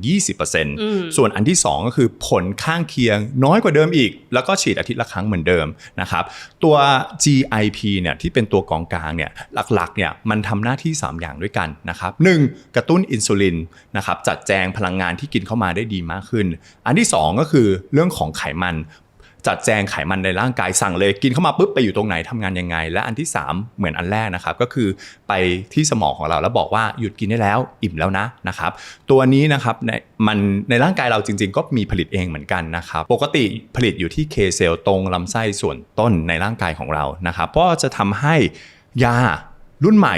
15-20% ส่วนอันที่2ก็คือผลข้างเคียงน้อยกว่าเดิมอีกแล้วก็ฉีดอาทิตย์ละครั้งเหมือนเดิมนะครับตัว GIP เนี่ยที่เป็นตัวกองกลางเนี่ยหลักๆเนี่ยมันทำหน้าที่3อย่างด้วยกันนะครับ1กระตุ้นอินซูลินนะครับจัดแจงพลังงานที่กินเข้ามาได้ดีมากขึ้นอันที่2ก็คือเรื่องของไขมันจัดแจงไขมันในร่างกายสั่งเลยกินเข้ามาปุ๊บไปอยู่ตรงไหนทำงานยังไงและอันที่3เหมือนอันแรกนะครับก็คือไปที่สมองของเราแล้วบอกว่าหยุดกินได้แล้วอิ่มแล้วนะครับตัวนี้นะครับในร่างกายเราจริงๆก็มีผลิตเองเหมือนกันนะครับปกติผลิตอยู่ที่ K เซลล์ตรงลำไส้ส่วนต้นในร่างกายของเรานะครับก็จะทำให้ยารุ่นใหม่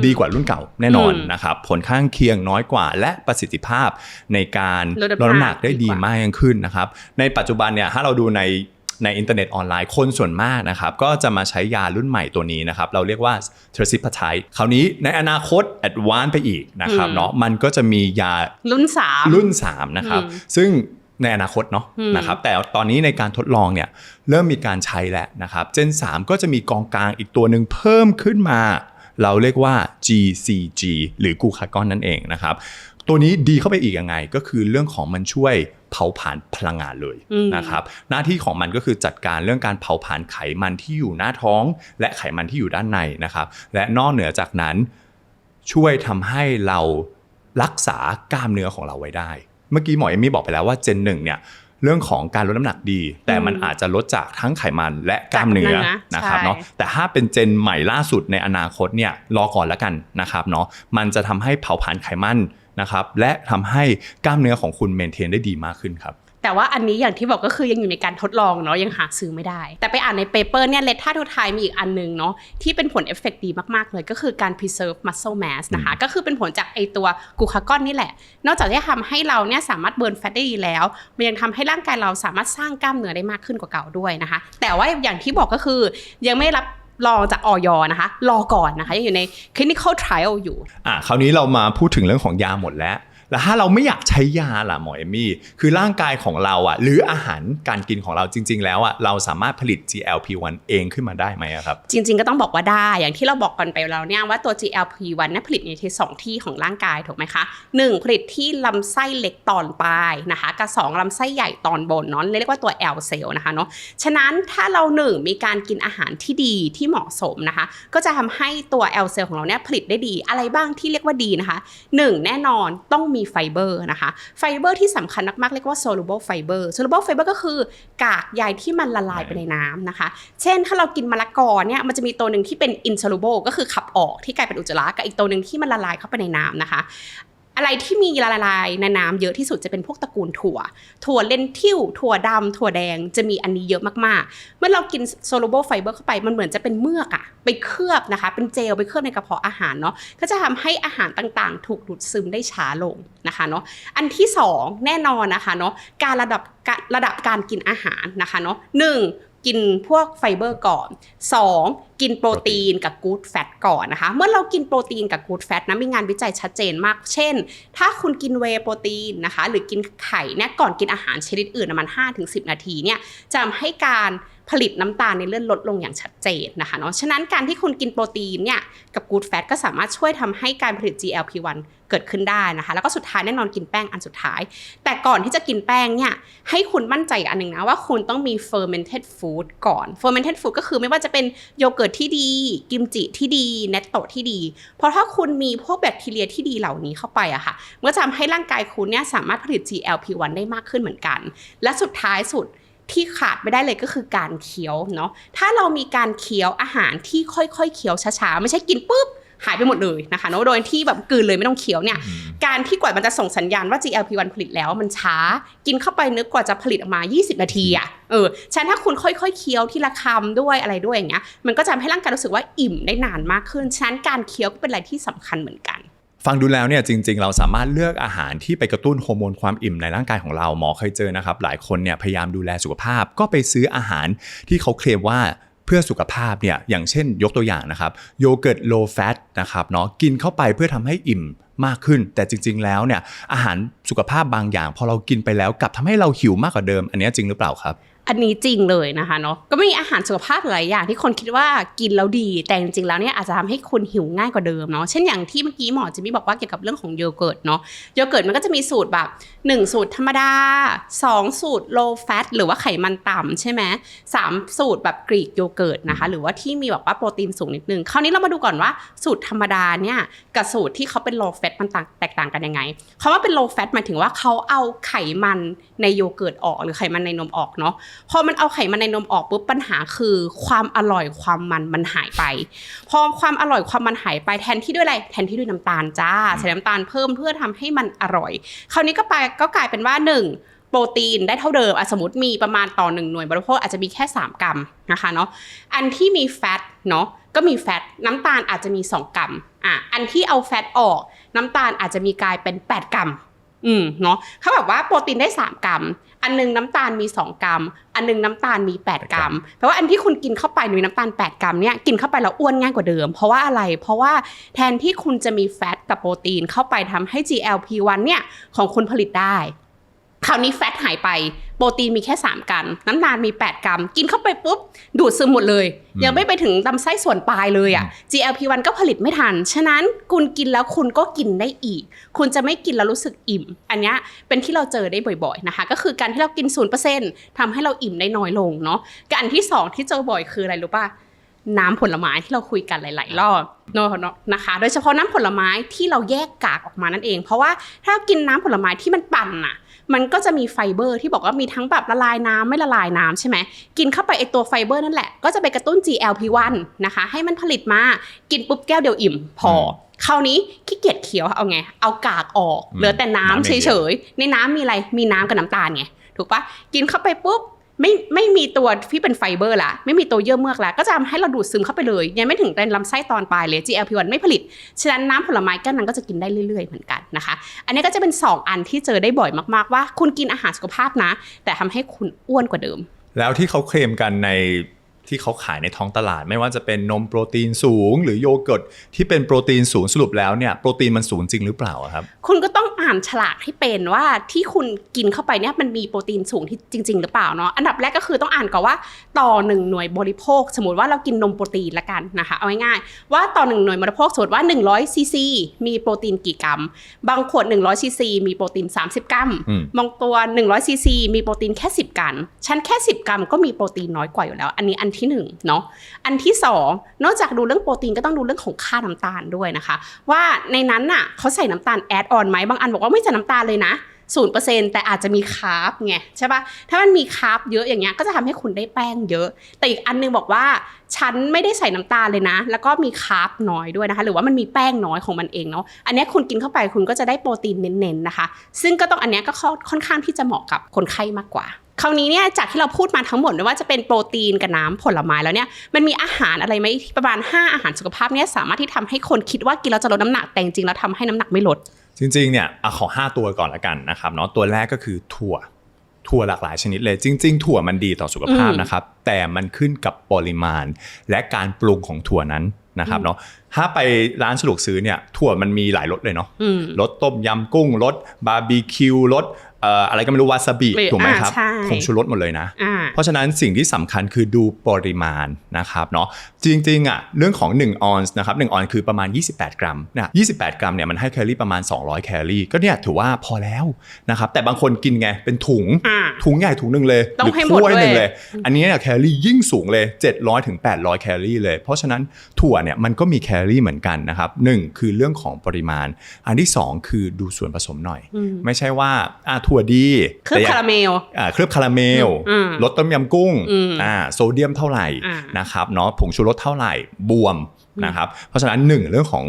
ดีกว่ารุ่นเก่าแน่นอนนะครับผลข้างเคียงน้อยกว่าและประสิทธิภาพในการลดน้ำหนักได้ดีมากยิ่งขึ้นนะครับในปัจจุบันเนี่ยถ้าเราดูในอินเทอร์เน็ตออนไลน์คนส่วนมากนะครับก็จะมาใช้ยารุ่นใหม่ตัวนี้นะครับเราเรียกว่า Tirzepatide คราวนี้ในอนาคต advance ไปอีกนะครับเนาะมันก็จะมียารุ่น3นะครับซึ่งในอนาคตเนาะนะครับแต่ตอนนี้ในการทดลองเนี่ยเริ่มมีการใช้แล้วนะครับเจน3ก็จะมีกองกลางอีกตัวหนึ่งเพิ่มขึ้นมาเราเรียกว่า GCG หรือกูคากอนนั่นเองนะครับตัวนี้ดีเข้าไปอีกยังไงก็คือเรื่องของมันช่วยเผาผลาญพลังงานเลยนะครับหน้าที่ของมันก็คือจัดการเรื่องการเผาผลาญไขมันที่อยู่หน้าท้องและไขมันที่อยู่ด้านในนะครับและนอกเหนือจากนั้นช่วยทำให้เรารักษากล้ามเนื้อของเราไว้ได้เมื่อกี้หมอเอมมี่บอกไปแล้วว่าเจน1เนี่ยเรื่องของการลดน้ำหนักดีแต่มันอาจจะลดจากทั้งไขมันและกล้ามเนื้อนะครับเนาะแต่ถ้าเป็นเจนใหม่ล่าสุดในอนาคตเนี่ยรอก่อนแล้วกันนะครับเนาะมันจะทำให้เผาผลาญไขมันนะครับและทำให้กล้ามเนื้อของคุณเมนเทนได้ดีมากขึ้นครับแต่ว่าอันนี้อย่างที่บอกก็คือยังอยู่ในการทดลองเนาะยังหาซื้อไม่ได้แต่ไปอ่านในเปเปอร์เนี่ยเลท่าทูไทม์มีอีกอันนึงเนาะที่เป็นผลเอฟเฟกต์ดีมากๆเลยก็คือการ preserve muscle mass นะคะก็คือเป็นผลจากไอตัวกลูคากอนนี่แหละนอกจากที่ทำให้เราเนี่ยสามารถเบิร์นแฟตได้ดีแล้วมันยังทำให้ร่างกายเราสามารถสร้างกล้ามเนื้อได้มากขึ้นกว่าเก่าด้วยนะคะแต่ว่าอย่างที่บอกก็คือยังไม่รับรองจากอย.นะคะรอก่อนนะคะยังอยู่ใน clinical trial อยู่คราวนี้เรามาพูดถึงเรื่องของยาหมดแล้วถ้าเราไม่อยากใช้ยาล่ะหมอเอมมี่คือร่างกายของเราหรืออาหารการกินของเราจริงๆแล้วเราสามารถผลิต GLP-1 เองขึ้นมาได้ไหมครับจริงๆก็ต้องบอกว่าได้อย่างที่เราบอกกันไปแล้วเนี่ยว่าตัว GLP-1 เนี่ยผลิตในที่2ที่ของร่างกายถูกไหมคะ1ผลิตที่ลำไส้เล็กตอนปลายนะคะกับ2ลำไส้ใหญ่ตอนบนเนาะเรียกว่าตัว L cell นะคะเนาะฉะนั้นถ้าเรา1มีการกินอาหารที่ดีที่เหมาะสมนะคะก็จะทำให้ตัว L cell ของเราเนี่ยผลิตได้ดีอะไรบ้างที่เรียกว่าดีนะคะ1แน่นอนต้องมีไฟเบอร์นะคะไฟเบอร์ที่สำคัญมากๆเรียกว่า soluble fiber soluble fiber ก็คือกากใยที่มันละลายไปในน้ำนะคะเช่นถ้าเรากินมะละกอเนี่ยมันจะมีตัวหนึ่งที่เป็น insoluble ก็คือขับออกที่กลายเป็นอุจจาระกับอีกตัวหนึ่งที่มันละลายเข้าไปในน้ำนะคะอะไรที่มีละลายในน้ำเยอะที่สุดจะเป็นพวกตระกูลถั่วเลนทิลถั่วดำถั่วแดงจะมีอันนี้เยอะมากๆเมื่อเรากิน soluble fiber เข้าไปมันเหมือนจะเป็นเมือกไปเคลือบนะคะเป็นเจลไปเคลือบในกระเพาะอาหารเนาะก็จะทำให้อาหารต่างๆถูกดูดซึมได้ช้าลงนะคะเนาะอันที่2แน่นอนนะคะเนาะการระดับการกินอาหารนะคะเนาะ1กินพวกไฟเบอร์ก่อน2กินโปรตีนกับกู๊ดแฟตก่อนนะคะเมื่อเรากินโปรตีนกับกู๊ดแฟตนะมีงานวิจัยชัดเจนมากเช่นถ้าคุณกินเวย์โปรตีนนะคะหรือกินไข่เนี่ยก่อนกินอาหารชนิดอื่นประมาณ 5-10 นาทีเนี่ยจะทำให้การผลิตน้ำตาลในเลือดลดลงอย่างชัดเจนนะคะเนาะฉะนั้นการที่คุณกินโปรตีนเนี่ยกับกู๊ดแฟตก็สามารถช่วยทำให้การผลิต GLP-1 เกิดขึ้นได้นะคะแล้วก็สุดท้ายแน่นอนกินแป้งอันสุดท้ายแต่ก่อนที่จะกินแป้งเนี่ยให้คุณมั่นใจอันหนึ่งนะว่าคุณต้องมี fermented food ก่อน fermented food ก็คือไม่ว่าจะเป็นโยเกิร์ตที่ดีกิมจิที่ดีเนตโตะที่ดีเพราะถ้าคุณมีพวกแบคทีเรียที่ดีเหล่านี้เข้าไปค่ะมันจะทำให้ร่างกายคุณเนี่ยสามารถผลิต GLP-1 ได้มากขึ้นเหมือนกันและสุดท้ายสุดที่ขาดไม่ได้เลยก็คือการเคี้ยวเนาะถ้าเรามีการเคี้ยวอาหารที่ค่อยๆเคี้ยวช้าๆไม่ใช่กินปุ๊บหายไปหมดเลยนะคะเนาะโดยที่แบบกลืนเลยไม่ต้องเคี้ยวเนี่ยการที่กว่ามันจะส่งสัญญาณว่า GLP-1 ผลิตแล้วมันช้ากินเข้าไปนึกกว่าจะผลิตออกมา20นาทีฉะนั้นถ้าคุณค่อยๆเคี้ยวทีละคำด้วยอะไรด้วยอย่างเงี้ยมันก็จะทำให้ร่างกายรู้สึกว่าอิ่มได้นานมากขึ้นฉะนั้นการเคี้ยวก็เป็นอะไรที่สำคัญเหมือนกันฟังดูแล้วเนี่ยจริงๆเราสามารถเลือกอาหารที่ไปกระตุ้นฮอร์โมนความอิ่มในร่างกายของเราหมอเคยเจอนะครับหลายคนเนี่ยพยายามดูแลสุขภาพก็ไปซื้ออาหารที่เขาเคลมว่า พื่อสุขภาพเนี่ยอย่างเช่นยกตัวอย่างนะครับโยเกิร์ต low fat นะครับเนาะกินเข้าไปเพื่อทำให้อิ่มมากขึ้นแต่จริงๆแล้วเนี่ยอาหารสุขภาพบางอย่างพอเรากินไปแล้วกลับทำให้เราหิวมากกว่าเดิมอันนี้จริงหรือเปล่าครับอันนี้จริงเลยนะคะเนาะก็มีอาหารสุขภาพหลายอย่างที่คนคิดว่ากินแล้วดีแต่จริงๆแล้วเนี่ยอาจจะทำให้คุณหิวง่ายกว่าเดิมเนาะเช่นอย่างที่เมื่อกี้หมอจิมมี่บอกว่าเกี่ยวกับเรื่องของโยเกิร์ตเนาะโยเกิร์ตมันก็จะมีสูตรแบบ1สูตรธรรมดา2สูตร low fat หรือว่าไขมันต่ำใช่ไหม3สูตรแบบกรีกโยเกิร์ตนะคะหรือว่าที่มีแบบว่าโปรตีนสูงนิดนึงคราวนี้เรามาดูก่อนว่าสูตรธรรมดาเนี่ยกับสูตรที่เขาเป็น low fat มันแตกต่างกันยังไงคำว่าเป็น low fat หมายถึงว่าเขาเอาไขมันในโยเกิร์ตออกหรือไขมันในนมออกเนาะพอมันเอาไขมันในนมออกปุ๊บปัญหาคือความอร่อยความมันหายไปพอความอร่อยความมันหายไปแทนที่ด้วยอะไรแทนที่ด้วยน้ำตาลจ้าใส่น้ำตาลเพิ่มเพื่อทำให้มันอร่อยคราวนี้ก็กลายเป็นว่า1โปรตีนได้เท่าเดิมสมมติมีประมาณต่อ1หน่วยบริโภคอาจจะมีแค่3กรัมนะคะเนาะอันที่มีแฟตเนาะก็มีแฟตน้ำตาลอาจจะมี2กรัมอันที่เอาแฟตออกน้ำตาลอาจจะมีกลายเป็น8กรัมเนาะเขาแบบว่าโปรตีนได้3กรัมอันนึงน้ำตาลมี2กรัมอันนึงน้ำตาลมี8กรัมแปลว่าอันที่คุณกินเข้าไปมีน้ำตาล8กรัมเนี่ยกินเข้าไปแล้วอ้วนง่ายกว่าเดิมเพราะว่าอะไรเพราะว่าแทนที่คุณจะมีแฟตกับโปรตีนเข้าไปทำให้ GLP-1 เนี่ยของคุณผลิตได้คราวนี้แฟตหายไปโปรตีนมีแค่3กรัมน้ำตาลมี8กรัมกินเข้าไปปุ๊บดูดซึมหมดเลยยังไม่ไปถึงลำไส้ส่วนปลายเลยGLP-1 ก็ผลิตไม่ทันฉะนั้นคุณกินแล้วคุณก็กินได้อีกคุณจะไม่กินแล้วรู้สึกอิ่มอันนี้เป็นที่เราเจอได้บ่อยๆนะคะก็คือการที่เรากิน 0% ทำให้เราอิ่มได้น้อยลงเนาะกับอันที่2ที่เจอบ่อยคืออะไรรู้ป่ะน้ำผลไม้ที่เราคุยกันหลายๆรอบเนาะนะคะโดยเฉพาะน้ำผลไม้ที่เราแยกกากออกมานั่นเองเพราะว่าถ้ากินน้ำผลไม้ที่มันปั่นมันก็จะมีไฟเบอร์ที่บอกว่ามีทั้งแบบละลายน้ำไม่ละลายน้ำใช่ไหมกินเข้าไปไอตัวไฟเบอร์นั่นแหละก็จะไปกระตุ้น GLP-1 นะคะให้มันผลิตมากินปุ๊บแก้วเดียวอิ่มพอคราวนี้ขี้เกียจเคี้ยวเอาไงเอากากออกเหลือแต่น้ำเฉยๆในน้ำมีอะไรมีน้ำกับน้ำตาลไงถูกปะกินเข้าไปปุ๊บไม่มีตัวที่เป็นไฟเบอร์ละไม่มีตัวเยื่อเมือกละก็จะทำให้เราดูดซึมเข้าไปเลยยังไม่ถึงเป็นลำไส้ตอนปลายเลย GLP-1 ไม่ผลิตฉะนั้นน้ำผลไม้แก้วนั้นก็จะกินได้เรื่อยๆเหมือนกันนะคะอันนี้ก็จะเป็น2อันที่เจอได้บ่อยมากๆว่าคุณกินอาหารสุขภาพนะแต่ทำให้คุณอ้วนกว่าเดิมแล้วที่เขาเคลมกันในที่เขาขายในท้องตลาดไม่ว่าจะเป็นนมโปรตีนสูงหรือโยเกิร์ตที่เป็นโปรตีนสูงสรุปแล้วเนี่ยโปรตีนมันสูงจริงหรือเปล่าครับคุณก็ต้องอ่านฉลากให้เป็นว่าที่คุณกินเข้าไปเนี่ยมันมีโปรตีนสูงที่จริงๆหรือเปล่าเนาะอันดับแรกก็คือต้องอ่านก่อนว่าต่อ1หน่วยบริโภคสมมติว่าเรากินนมโปรตีนละกันนะคะเอาง่ายๆว่าต่อ1หน่วยบริโภคสมมติว่า100ซีซีมีโปรตีนกี่กรัมบางขวด100ซีซีมีโปรตีน30กรัมบางตัว100ซีซีมีโปรตีนแค่10กรัมฉันแค่10กรัมก็มีโปรตีนน้อยกว่าอยู่แล้วอันนี้อันที่1เนาะอันที่2นอกจากดูเรื่องโปรตีนก็ต้องดูเรื่องของค่าน้ำตาลด้วยนะคะว่าในนั้นน่ะเขาใส่น้ำตาลแอดออนไหมบางอันบอกว่าไม่ใส่น้ำตาลเลยนะ 0% แต่อาจจะมีคาร์บไงใช่ป่ะถ้ามันมีคาร์บเยอะอย่างเงี้ยก็จะทำให้คุณได้แป้งเยอะแต่อีกอันนึงบอกว่าฉันไม่ได้ใส่น้ำตาลเลยนะแล้วก็มีคาร์บน้อยด้วยนะคะหรือว่ามันมีแป้งน้อยของมันเองเนาะอันนี้คุณกินเข้าไปคุณก็จะได้โปรตีนเน้นๆนะคะซึ่งก็ต้องอันนี้ก็ค่อนข้างที่จะเหมาะกับคนไข้มากกว่าคราวนี้เนี่ยจากที่เราพูดมาทั้งหมดไม่ว่าจะเป็นโปรตีนกับน้ำผลไม้แล้วเนี่ยมันมีอาหารอะไรไหมประมาณ5อาหารสุขภาพเนี่ยสามารถที่ทำให้คนคิดว่ากินแล้วจะลดน้ำหนักแต่จริงๆแล้วทำให้น้ำหนักไม่ลดจริงๆเนี่ยขอ5ตัวก่อนละกันนะครับเนาะตัวแรกก็คือถั่วหลากหลายชนิดเลยจริงๆถั่วมันดีต่อสุขภาพนะครับแต่มันขึ้นกับปริมาณและการปรุงของถั่วนั้นนะครับเนาะถ้าไปร้านสะดวกซื้อเนี่ยถั่วมันมีหลายรสเลยเนาะรสต้มยำกุ้งรสบาร์บีคิวรสอะไรก็ไม่รู้วาซาบิถูกไหมครับผงชูรสหมดเลยนะเพราะฉะนั้นสิ่งที่สำคัญคือดูปริมาณนะครับเนาะจริงๆเรื่องของ1ออนซ์นะครับ1ออนซ์คือประมาณ28กรัมนะ28กรัมเนี่ยมันให้แคลอรี่ประมาณ200แคลอรี่ก็เนี่ยถือว่าพอแล้วนะครับแต่บางคนกินไงเป็นถุงใหญ่ถุงนึงเลยหรือถ้วยนึงเลยอันนี้เนี่ยแคลอรี่ยิ่งสูงเลย700ถึง800แคลอรี่เลยเพราะฉะนั้นถั่วเนี่ยมันก็มีแคลอรี่เหมือนกันนะครับ1คือเรื่องของปริมาณอันที่2คือดูส่วนผสมหน่อยไม่ใช่ว่าถั่วดีเคลือบคาราเมลเคลือบคาราเมลรสต้มยำกุ้งโซเดียมเท่าไหร่นะครับเนาะผงชูรสเท่าไหร่บวมนะครับเพราะฉะนั้น1เรื่องของ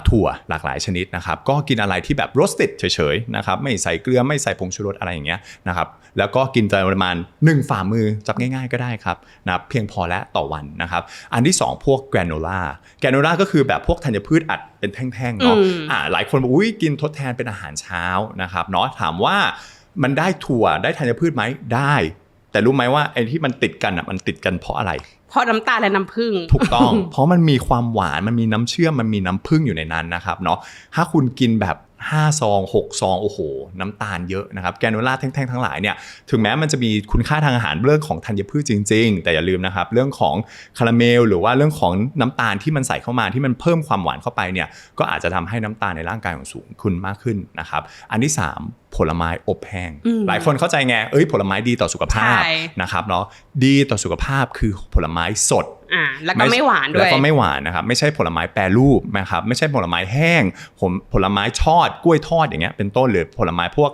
ถั่วหลากหลายชนิดนะครับก็กินอะไรที่แบบโรสติดเฉยๆนะครับไม่ใส่เกลือไม่ใส่ผงชูรสอะไรอย่างเงี้ยนะครับแล้วก็กินปริมาณ1ฝ่ามือจับง่ายๆก็ได้ครับนะเพียงพอแล้วต่อวันนะครับอันที่2พวกแกรโนล่าก็คือแบบพวกธัญพืชอัดเป็นแท่งๆเนาะหลายคนบอกอุ๊ยกินทดแทนเป็นอาหารเช้านะครับเนาะถามว่ามันได้ถั่วได้ธัญพืชไหมได้ แต่รู้ไหมว่าไอ้ที่มันติดกันมันติดกันเพราะอะไรเพราะน้ำตาลและน้ำผึ้งถูกต้อง เพราะมันมีความหวานมันมีน้ำเชื่อมมันมีน้ำผึ้งอยู่ในนั้นนะครับเนาะถ้าคุณกินแบบ5ซอง6ซองโอ้โหน้ำตาลเยอะนะครับแกนูล่าแท่งๆทั้งหลายเนี่ยถึงแม้มันจะมีคุณค่าทางอาหารเรื่องของธัญพืชจริงๆแต่อย่าลืมนะครับเรื่องของคาราเมลหรือว่าเรื่องของน้ำตาลที่มันใส่เข้ามาที่มันเพิ่มความหวานเข้าไปเนี่ยก็อาจจะทำให้น้ำตาลในร่างกายของสูงคุณมากขึ้นนะครับอันที่3ผลไม้อบแห้งหลายคนเข้าใจไงผลไม้ดีต่อสุขภาพนะครับเนาะดีต่อสุขภาพคือผลไม้สดแล้วก็ไม่หวานด้วยแล้วก็ไม่หวานนะครับไม่ใช่ผลไม้แปรรูปนะครับไม่ใช่ผลไม้แห้งผลไม้ทอดกล้วยทอดอย่างเงี้ยเป็นต้นหรือผลไม้พวก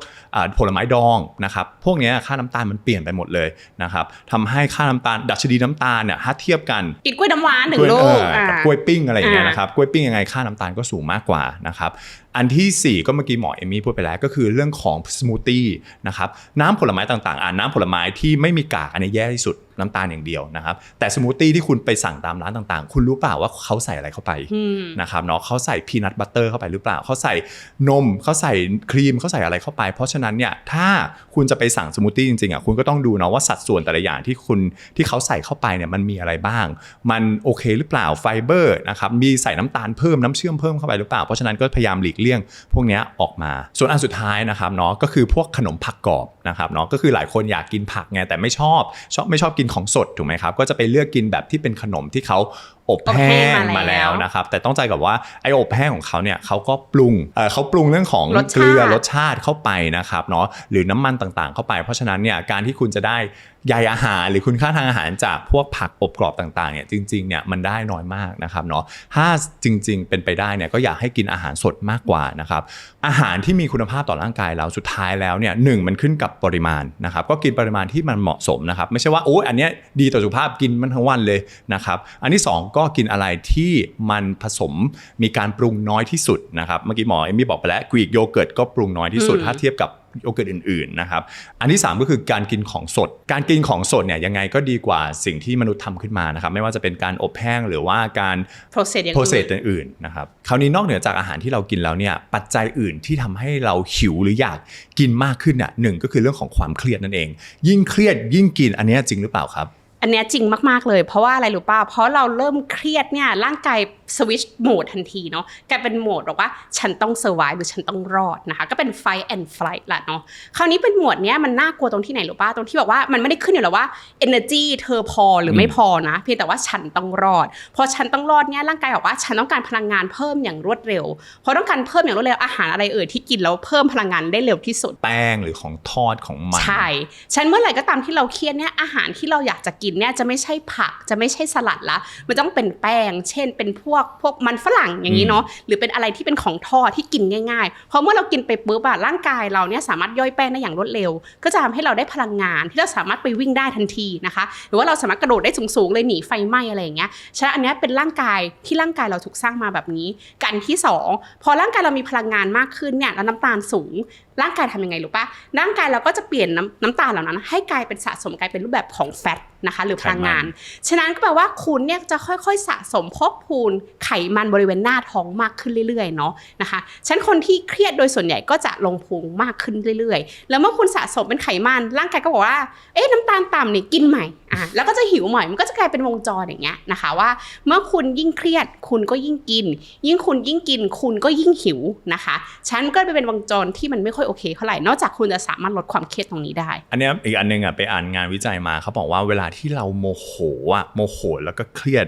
ผลไม้ดองนะครับพวกนี้ค่าน้ำตาลมันเปลี่ยนไปหมดเลยนะครับทำให้ค่าน้ำตาลดัชนีน้ำตาลเนี่ยถ้าเทียบกันกินกล้วยน้ำว้า1 ลูกกับกล้วยปิ้งอะไรอย่างเงี้ยนะครับกล้วยปิ้งยังไงค่าน้ำตาลก็สูงมากกว่านะครับอันที่4ก็เมื่อกี้หมอเอมี่พูดไปแล้วก็คือเรื่องของสมูทตี้นะครับน้ำผลไม้ต่างๆน้ำผลไม้ที่ไม่มีกากอันนี้แย่ที่สุดน้ำตาลอย่างเดียวนะครับแต่สมูทตี้ที่คุณไปสั่งตามร้านต่างๆคุณรู้เปล่าว่าเขาใส่อะไรเข้าไปนะครับเนาะเขาใส่พีนัทบัตเตอร์เข้าไปหรือเปล่าเขาใส่นมเขาใส่ครีมเขาใส่อะไรเข้าไปเพราะฉะนั้นเนี่ยถ้าคุณจะไปสั่งสมูทตี้จริงๆคุณก็ต้องดูเนาะว่าสัดส่วนแต่ละอย่างที่เขาใส่เข้าไปเนี่ยมันมีอะไรบ้างมันโอเคหรือเปล่าไฟเบอร์นะครับมีใส่น้ำตาลเพิ่มน้ำเชื่อมเพิ่มเข้าไปหรือเปล่าเพราะฉะนั้นก็พยายามหลีกเลี่ยงพวกนี้ออกมาส่วนอันสุดท้ายนะครับเนาะก็คือพวกขนมผักกรอบนะครับเนาะก็คือหลายคนอยากกินผักไงแต่ไม่ชอบกินของสดถูกไหมครับก็จะไปเลือกกินแบบที่เป็นขนมที่เขาอบแห้งมาแล้วนะครับแต่ต้องใจกับว่าไอ้อบแห้งของเขาเนี่ยเขาก็ปรุงเรื่องของเกลือรสชาติเข้าไปนะครับเนาะหรือน้ำมันต่างๆเข้าไปเพราะฉะนั้นเนี่ยการที่คุณจะได้ใยอาหารหรือคุณค่าทางอาหารจากพวกผักอบกรอบต่างๆเนี่ยจริงๆเนี่ยมันได้น้อยมากนะครับเนาะถ้าจริงๆเป็นไปได้เนี่ยก็อยากให้กินอาหารสดมากกว่านะครับอาหารที่มีคุณภาพต่อร่างกายเราสุดท้ายแล้วเนี่ยมันขึ้นกับปริมาณนะครับก็กินปริมาณที่มันเหมาะสมนะครับไม่ใช่ว่าอันเนี้ยดีต่อสุขภาพกินมันทั้งวันเลยนะครับอันที่2ก็กินอะไรที่มันผสมมีการปรุงน้อยที่สุดนะครับเมื่อกี้หมอเอมี่บอกไปแล้วกรีกโยเกิร์ตก็ปรุงน้อยที่สุดถ้าเทียบกับโยเกิร์ตอื่นๆนะครับอันที่3ก็คือการกินของสดการกินของสดเนี่ยยังไงก็ดีกว่าสิ่งที่มนุษย์ทำขึ้นมานะครับไม่ว่าจะเป็นการอบแห้งหรือว่าการ process อื่นๆนะครับคราวนี้นอกเหนือจากอาหารที่เรากินแล้วเนี่ยปัจจัยอื่นที่ทำให้เราหิวหรืออยากกินมากขึ้นหนึ่งก็คือเรื่องของความเครียดนั่นเองยิ่งเครียดยิ่งกินอันนี้จริงหรือเปล่าครับอันนี้จริงมากๆเลยเพราะว่าอะไรรู้ป่ะเพราะเราเริ่มเครียดเนี่ยร่างกายสวิตช์โหมดทันทีเนาะกลายเป็นโหมดบอกว่าฉันต้อง survive หรือฉันต้องรอดนะคะก็เป็น fight and flight ละเนาะคราวนี้เป็นโหมดเนี้ยมันน่ากลัวตรงที่ไหนรู้ป่ะตรงที่บอกว่ามันไม่ได้ขึ้นอยู่แล้วว่า energy เธอพอหรือไม่พอนะเพียงแต่ว่าฉันต้องรอดพอฉันต้องรอดเนี่ยร่างกายบอกว่าฉันต้องการพลังงานเพิ่มอย่างรวดเร็วพอต้องการเพิ่มอย่างรวดเร็วอาหารอะไรที่กินแล้วเพิ่มพลังงานได้เร็วที่สุดแป้งหรือของทอดของมันใช่ฉันเมื่อไหร่ก็ตามที่เราเครียดเนี่ยอาหารที่เราอยากจะกินเนี่ยจะไม่ใช่ผักจะไม่ใช่สลัดละมันต้องเป็นแป้งเช่นเป็นพวกมันฝรั่งอย่างนี้เนาะหรือเป็นอะไรที่เป็นของทอดที่กินง่ายๆเพราะเมื่อเรากินไปปุ๊บร่างกายเราเนี่ยสามารถย่อยแป้งได้อย่างรวดเร็วก็จะทำให้เราได้พลังงานที่เราสามารถไปวิ่งได้ทันทีนะคะหรือว่าเราสามารถกระโดดได้สูงๆเลยหนีไฟไหม้อะไรอย่างเงี้ยฉะนั้นอันนี้เป็นร่างกายที่ร่างกายเราถูกสร้างมาแบบนี้กันที่2พอร่างกายเรามีพลังงานมากขึ้นเนี่ยแล้วน้ำตาลสูงร่างกายทำยังไงรู้ป่ะร่างกายเราก็จะเปลี่ยนน้ำตาลเหล่านั้นให้กลายเป็นสะสมกลายเป็นรูปแบบของแฟตนะคะหรือพลังงานฉะนั้นก็แปลว่าคุณเนี่ยจะค่อยๆสะสมพอกพูนไขมันบริเวณหน้าท้องมากขึ้นเรื่อยๆเนาะนะคะฉะนั้นคนที่เครียดโดยส่วนใหญ่ก็จะลงพุงมากขึ้นเรื่อยๆแล้วเมื่อคุณสะสมเป็นไขมันร่างกายก็บอกว่าน้ำตาลต่ำนี่กินใหม่แล้วก็จะหิวใหม่มันก็จะกลายเป็นวงจรอย่างเงี้ยนะคะว่าเมื่อคุณยิ่งเครียดคุณก็ยิ่งกินคุณยิ่งกินคุณก็ยิ่งหิวนะคะฉะนั้นก็เป็นวงจรที่มันไม่ค่อยโอเคเท่าไหร่นอกจากคุณจะสามารถลดความเครียดตรงนี้ได้อันนี้อีกอันนึงไปอ่านงานวิจัยมาเขาบอกว่าเวลาที่เราโมโหแล้วก็เครียด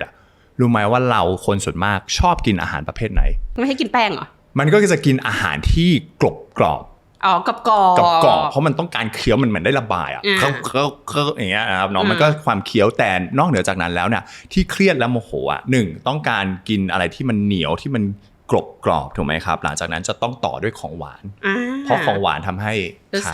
รู้ไหมว่าเราคนส่วนมากชอบกินอาหารประเภทไหนไม่ให้กินแป้งเหรอมันก็จะกินอาหารที่กรอบกรอบเพราะมันต้องการเคี้ยวมันเหมือนได้ระบายเขาอย่างเงี้ยนะครับเนาะมันก็ความเคี้ยวแต่นอกเหนือจากนั้นแล้วเนี่ยที่เครียดและโมโห1ต้องการกินอะไรที่มันเหนียวที่มันกรอบถูกไหมครับหลังจากนั้นจะต้องต่อด้วยของหวานเพราะของหวานทำให้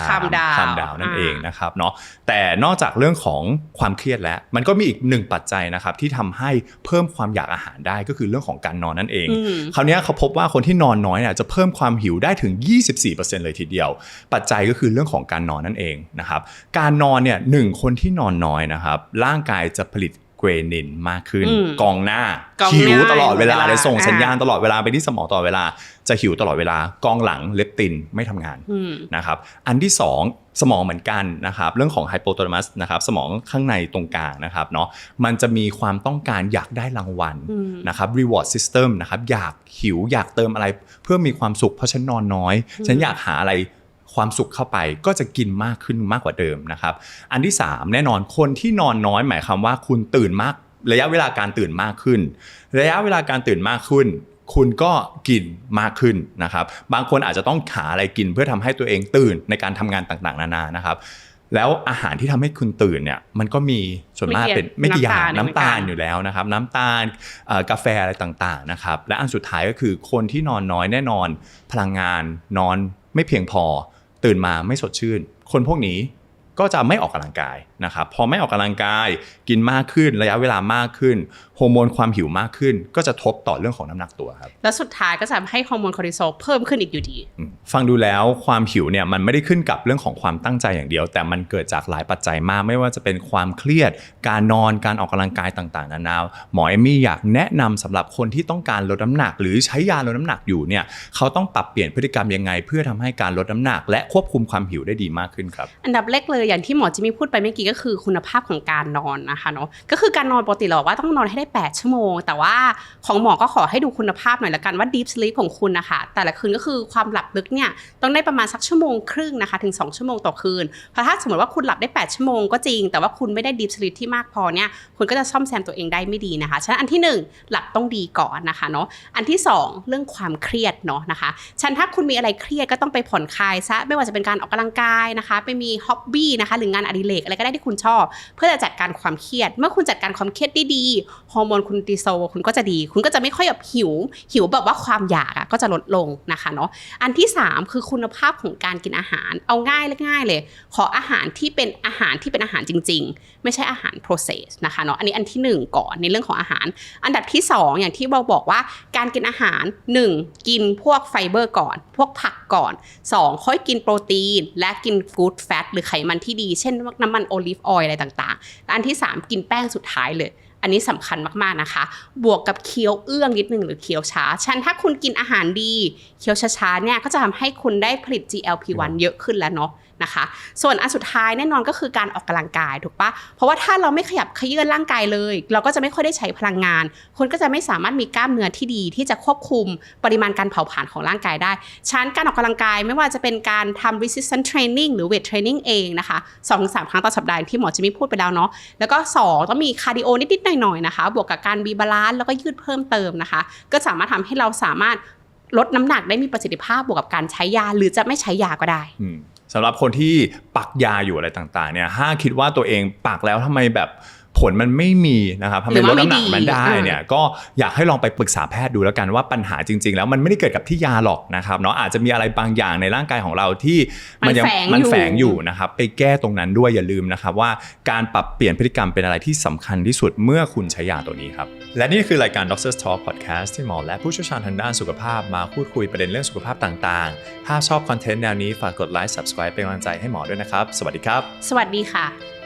คามดาวนั่นเองนะครับเนาะแต่นอกจากเรื่องของความเครียดแล้วมันก็มีอีก1ปัจจัยนะครับที่ทำให้เพิ่มความอยากอาหารได้ก็คือเรื่องของการนอนนั่นเองคราวนี้เขาพบว่าคนที่นอนน้อยเนี่ยจะเพิ่มความหิวได้ถึง 24% เลยทีเดียวปัจจัยก็คือเรื่องของการนอนนั่นเองนะครับการนอนเนี่ย1คนที่นอนน้อยนะครับร่างกายจะผลิต เกรนินมากขึ้น กองหน้าก องหน้า หิวตลอดเวลา เวลา เลยส่งสัญญาณตลอดเวลาไปที่สมองตลอดเวลาจะหิวตลอดเวลากองหลังเลปตินไม่ทำงานนะครับอันที่สองสมองเหมือนกันนะครับเรื่องของไฮโปทาลามัสนะครับสมองข้างในตรงกลางนะครับเนาะมันจะมีความต้องการอยากได้รางวัลนะครับ reward system นะครับอยากหิวอยากเติมอะไรเพื่อมีความสุขเพราะฉันนอนน้อยฉันอยากหาอะไรความสุขเข้าไปก็จะกินมากขึ้นมากกว่าเดิมนะครับอันที่3แน่นอนคนที่นอนน้อยหมายความว่าคุณตื่นมากระยะเวลาการตื่นมากขึ้นระยะเวลาการตื่นมากขึ้นคุณก็กินมากขึ้นนะครับบางคนอาจจะต้องหาอะไรกินเพื่อทำให้ตัวเองตื่นในการทำงานต่างๆนานานะครับแล้วอาหารที่ทำให้คุณตื่นเนี่ยมันก็มีส่วนมากเป็นไม่กี่อย่างน้ำตาลอยู่แล้วนะครับน้ำตาลกาแฟอะไรต่างๆนะครับและอันสุดท้ายก็คือคนที่นอนน้อยแน่นอนพลังงานนอนไม่เพียงพอตื่นมาไม่สดชื่นคนพวกนี้ก็จะไม่ออกกำลังกายนะครับพอไม่ออกกำลังกายกินมากขึ้นระยะเวลามากขึ้นฮอร์โมนความหิวมากขึ้นก็จะทบต่อเรื่องของน้ำหนักตัวครับแล้วสุดท้ายก็จะทำให้ฮอร์โมนคอร์ติซอลเพิ่มขึ้นอีกอยู่ดีฟังดูแล้วความหิวเนี่ยมันไม่ได้ขึ้นกับเรื่องของความตั้งใจอย่างเดียวแต่มันเกิดจากหลายปัจจัยมากไม่ว่าจะเป็นความเครียดการนอนการออกกำลังกายต่างๆนานาหมอเอมมี่อยากแนะนำสำหรับคนที่ต้องการลดน้ำหนักหรือใช้ยาลดน้ำหนักอยู่เนี่ยเขาต้องปรับเปลี่ยนพฤติกรรมยังไงเพื่อทำให้การลดน้ำหนักและควบคุมความหิวได้ดีมากขึ้นครับอันดับแรกเลยอย่างที่หมอจิมมี่พูดไปเมื่อกี้ก็คือคุณภาพของการนอนนะคะเนาะก็คือการนอนปกติเราบอกว่าต้องนอนให้ได้8ชั่วโมงแต่ว่าของหมอก็ขอให้ดูคุณภาพหน่อยละกันว่า deep sleep ของคุณนะคะแต่ละคืนก็คือความหลับลึกเนี่ยต้องได้ประมาณสัก1.5 ชั่วโมงนะคะถึง2ชั่วโมงต่อคืนเพราะถ้าสมมติว่าคุณหลับได้8ชั่วโมงก็จริงแต่ว่าคุณไม่ได้ deep sleep ที่มากพอเนี่ยคุณก็จะซ่อมแซมตัวเองได้ไม่ดีนะคะฉะนั้นอันที่1หลับต้องดีก่อนนะคะเนาะอันที่2เรื่องความเครียดเนาะนะคะฉะนั้นถ้าคุณมีอะไรเครียดก็ต้องไปผ่อนคลายซะไม่ว่าจะเป็นการออกกำลังกายนะคะไปมีฮ็อบบี้นะคะหรืองานอดิเรกอะไรก็ได้ที่คุณชอบเพื่อจะจัดการความเครียดเมื่อคุณจัดการความเครียดได้ดีฮอร์โมนคุณคอร์ติซอลคุณก็จะดีคุณก็จะไม่ค่อยแบบหิวแบบว่าความอยากก็จะลดลงนะคะเนาะอันที่3คือคุณภาพของการกินอาหารเอาง่ายเลยขออาหารที่เป็นอาหารจริงๆไม่ใช่อาหาร process นะคะเนาะอันนี้อันที่1ก่อนในเรื่องของอาหารอันดับที่2อย่างที่เราบอกว่าการกินอาหาร1กินพวกไฟเบอร์ก่อนพวกผักก่อน2ค่อยกินโปรตีนและกิน good fat หรือไขมันที่ดีเช่นน้ำมันโอลิฟออยล์อะไรต่างๆและอันที่3กินแป้งสุดท้ายเลยอันนี้สำคัญมากๆนะคะบวกกับเคี้ยวเอื้องนิดนึงหรือเคี้ยวช้าถ้าคุณกินอาหารดีเคี้ยวช้าๆเนี่ยก็จะทำให้คุณได้ผลิต GLP-1 เยอะขึ้นแล้วเนาะนะคะส่วนอันสุดท้ายแน่นอนก็คือการออกกำลังกายถูกปะเพราะว่าถ้าเราไม่ขยับเขยื้อนร่างกายเลยเราก็จะไม่ค่อยได้ใช้พลังงานคนก็จะไม่สามารถมีกล้ามเนื้อที่ดีที่จะควบคุมปริมาณการเผาผลาญของร่างกายได้การออกกำลังกายไม่ว่าจะเป็นการทำ resistance training หรือ weight training เองนะคะ 2-3 ครั้งต่อสัปดาห์ที่หมอจะมีพูดไปแล้วเนาะแล้วก็2ต้องมีคาร์ดิโอนิดๆหน่อยๆนะคะบวกกับการมีบาลานซ์แล้วก็ยืดเพิ่มเติมนะคะก็สามารถทำให้เราสามารถลดน้ำหนักได้มีประสิทธิภาพบวกกับการใช้ยาหรือจะไม่ใช้ยาก็ได้สำหรับคนที่ปักยาอยู่อะไรต่างๆเนี่ยถ้าคิดว่าตัวเองปักแล้วทำไมแบบผลมันไม่มีนะครับทำไมลดน้ำหนักมันได้เนี่ยก็อยากให้ลองไปปรึกษาแพทย์ดูแล้วกันว่าปัญหาจริงๆแล้วมันไม่ได้เกิดกับที่ยาหรอกนะครับเนาะอาจจะมีอะไรบางอย่างในร่างกายของเราที่มันแฝงอยู่นะครับไปแก้ตรงนั้นด้วยอย่าลืมนะครับว่าการปรับเปลี่ยนพฤติกรรมเป็นอะไรที่สำคัญที่สุดเมื่อคุณใช้ยาตัวนี้ครับและนี่คือรายการ Doctor Talk Podcast ที่หมอและผู้เชี่ยวชาญทางด้านสุขภาพมาพูดคุยประเด็นเรื่องสุขภาพต่างๆถ้าชอบคอนเทนต์แนวนี้ฝากกดไลค์ Subscribe เป็นกำลังใจให้หมอด้วยนะครับสวัสดีครับสวัสดีค่ะ